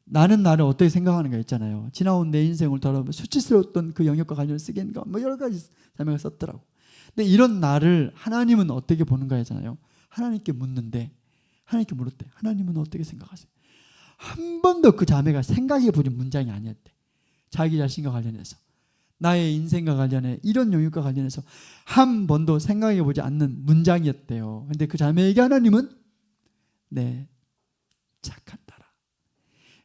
나는 나를 어떻게 생각하는가 있잖아요. 지나온 내 인생을 돌아보면 수치스러웠던 그 영역과 관련을 쓰겠는가 뭐 여러 가지 자매가 썼더라고. 근데 이런 나를 하나님은 어떻게 보는가 했잖아요. 하나님께 묻는데 하나님께 물었대. 하나님은 어떻게 생각하세요? 한 번도 그 자매가 생각해 보는 문장이 아니었대. 자기 자신과 관련해서, 나의 인생과 관련해 이런 영역과 관련해서 한 번도 생각해 보지 않는 문장이었대요. 근데 그 자매에게 하나님은 네, 착한 딸아.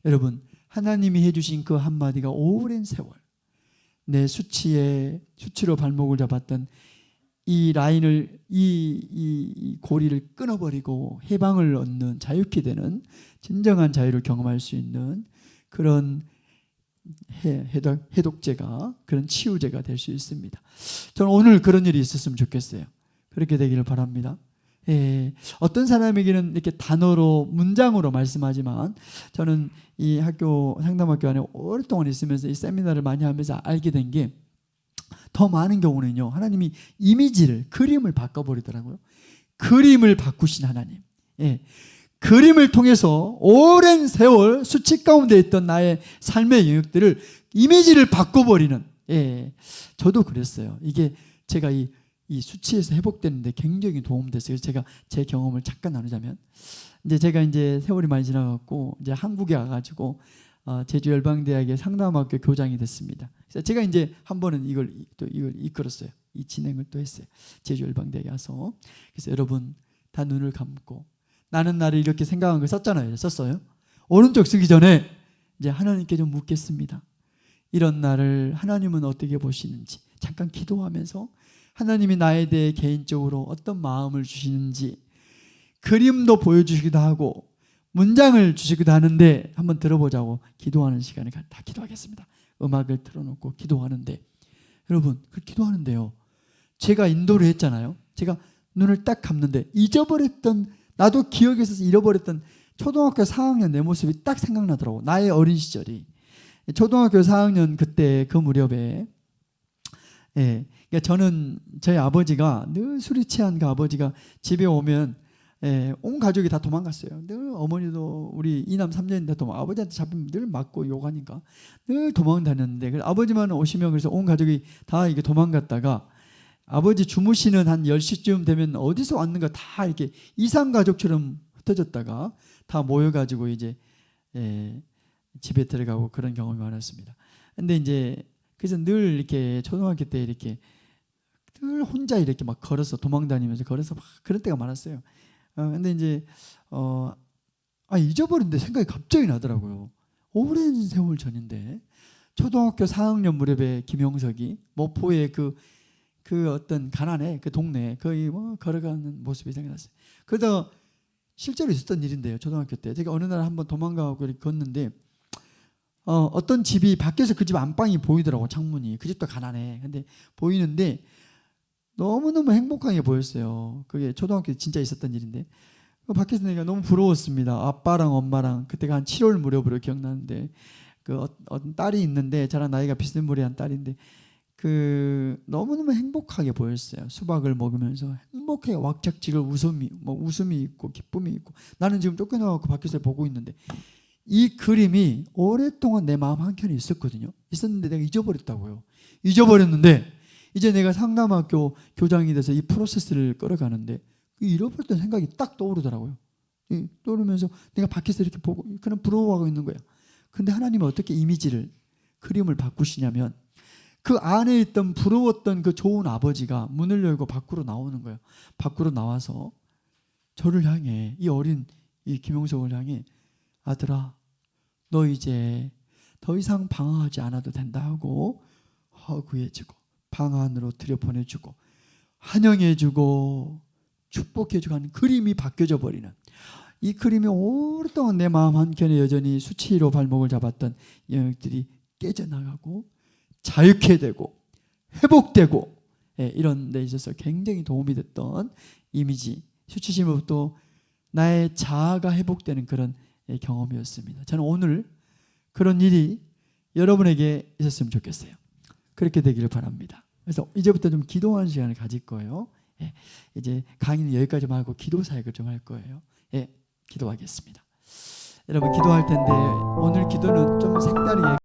여러분, 하나님이 해주신 그 한마디가 오랜 세월 내 수치로 발목을 잡았던 이 라인을 이 고리를 끊어버리고 해방을 얻는, 자유케 되는 진정한 자유를 경험할 수 있는 그런 해독제가, 그런 치유제가 될 수 있습니다. 저는 오늘 그런 일이 있었으면 좋겠어요. 그렇게 되기를 바랍니다. 어떤 사람에게는 이렇게 단어로 문장으로 말씀하지만 저는 이 학교 상담학교 안에 오랫동안 있으면서 이 세미나를 많이 하면서 알게 된 게, 더 많은 경우는요 하나님이 이미지를, 그림을 바꿔버리더라고요. 그림을 바꾸신 하나님. 그림을 통해서 오랜 세월 수치 가운데 있던 나의 삶의 영역들을 이미지를 바꿔버리는. 저도 그랬어요. 이게 제가 이 수치에서 회복되는데 굉장히 도움됐어요. 그래서 제가 제 경험을 잠깐 나누자면, 이제 제가 이제 세월이 많이 지나갔고 이제 한국에 와가지고 제주 열방대학의 상담학교 교장이 됐습니다. 그래서 제가 이제 한 번은 이걸 이끌었어요. 이 진행을 또 했어요. 제주 열방대학에 와서. 그래서 여러분 다 눈을 감고, 나는 나를 이렇게 생각한 걸 썼잖아요. 썼어요. 오른쪽 쓰기 전에 이제 하나님께 좀 묻겠습니다. 이런 나를 하나님은 어떻게 보시는지 잠깐 기도하면서 하나님이 나에 대해 개인적으로 어떤 마음을 주시는지 그림도 보여주시기도 하고 문장을 주시기도 하는데 한번 들어보자고 기도하는 시간을 다 기도하겠습니다. 음악을 틀어놓고 기도하는데, 여러분 그 기도하는데요 제가 인도를 했잖아요. 제가 눈을 딱 감는데 잊어버렸던, 나도 기억에서 잃어버렸던 초등학교 4학년 내 모습이 딱 생각나더라고. 나의 어린 시절이. 초등학교 4학년 그때 그 무렵에 그러니까 저는 저희 아버지가 늘 술이 취한 그 아버지가 집에 오면 온 가족이 다 도망갔어요. 늘 어머니도 우리 이남 3년인데 아버지한테 잡히면 늘 맞고 욕하니까 늘 도망 다녔는데, 그래서 아버지만 오시면 그래서 온 가족이 다 이게 도망갔다가 아버지 주무시는 한 10시쯤 되면 어디서 왔는가 다 이렇게 이산가족처럼 흩어졌다가 다 모여가지고 이제 집에 들어가고 그런 경험이 많았습니다. 근데 이제 그래서 늘 이렇게 초등학교 때 이렇게 늘 혼자 이렇게 막 걸어서 도망다니면서 걸어서 막 그런 때가 많았어요. 근데 이제 잊어버린데 생각이 갑자기 나더라고요. 오랜 세월 전인데 초등학교 4학년 무렵에 김용석이 목포의 그 어떤 가난해 그 동네에 거의 뭐 걸어가는 모습이 생각났어요. 그러다가 실제로 있었던 일인데요. 초등학교 때 제가 어느 날 한번 도망가고 이렇게 걷는데 어떤 집이 밖에서 그 집 안방이 보이더라고. 창문이. 그 집도 가난해. 근데 보이는데 너무너무 행복하게 보였어요. 그게 초등학교 때 진짜 있었던 일인데 밖에서 내가 너무 부러웠습니다. 아빠랑 엄마랑 그때가 한 7월 무렵으로 기억나는데 어떤 딸이 있는데 저랑 나이가 비스무리한 딸인데 너무너무 행복하게 보였어요. 수박을 먹으면서 행복해. 왁작지글 웃음이 있고 기쁨이 있고 나는 지금 쫓겨나갖고 밖에서 보고 있는데 이 그림이 오랫동안 내 마음 한켠에 있었는데 내가 잊어버렸다고요. 잊어버렸는데 이제 내가 상담학교 교장이 돼서 이 프로세스를 끌어가는데 잃어버렸던 생각이 딱 떠오르더라고요. 떠오르면서 내가 밖에서 이렇게 보고 그냥 부러워하고 있는 거야. 근데 하나님은 어떻게 그림을 바꾸시냐면 그 안에 있던 부러웠던 그 좋은 아버지가 문을 열고 밖으로 나오는 거예요. 밖으로 나와서 저를 향해 이 김용석을 향해 아들아 너 이제 더 이상 방황하지 않아도 된다 하고 허구해주고 방 안으로 들여보내주고 환영해주고 축복해주고 하는 그림이 바뀌어져 버리는 이 그림이 오랫동안 내 마음 한켠에 여전히 수치로 발목을 잡았던 영역들이 깨져나가고 자유케 되고 회복되고 이런 데 있어서 굉장히 도움이 됐던 이미지 수치심으로부터 나의 자아가 회복되는 그런 경험이었습니다. 저는 오늘 그런 일이 여러분에게 있었으면 좋겠어요. 그렇게 되기를 바랍니다. 그래서 이제부터 좀 기도하는 시간을 가질 거예요. 이제 강의는 여기까지만 하고 기도 사역을 좀 할 거예요. 기도하겠습니다. 여러분 기도할 텐데 오늘 기도는 좀 색다르게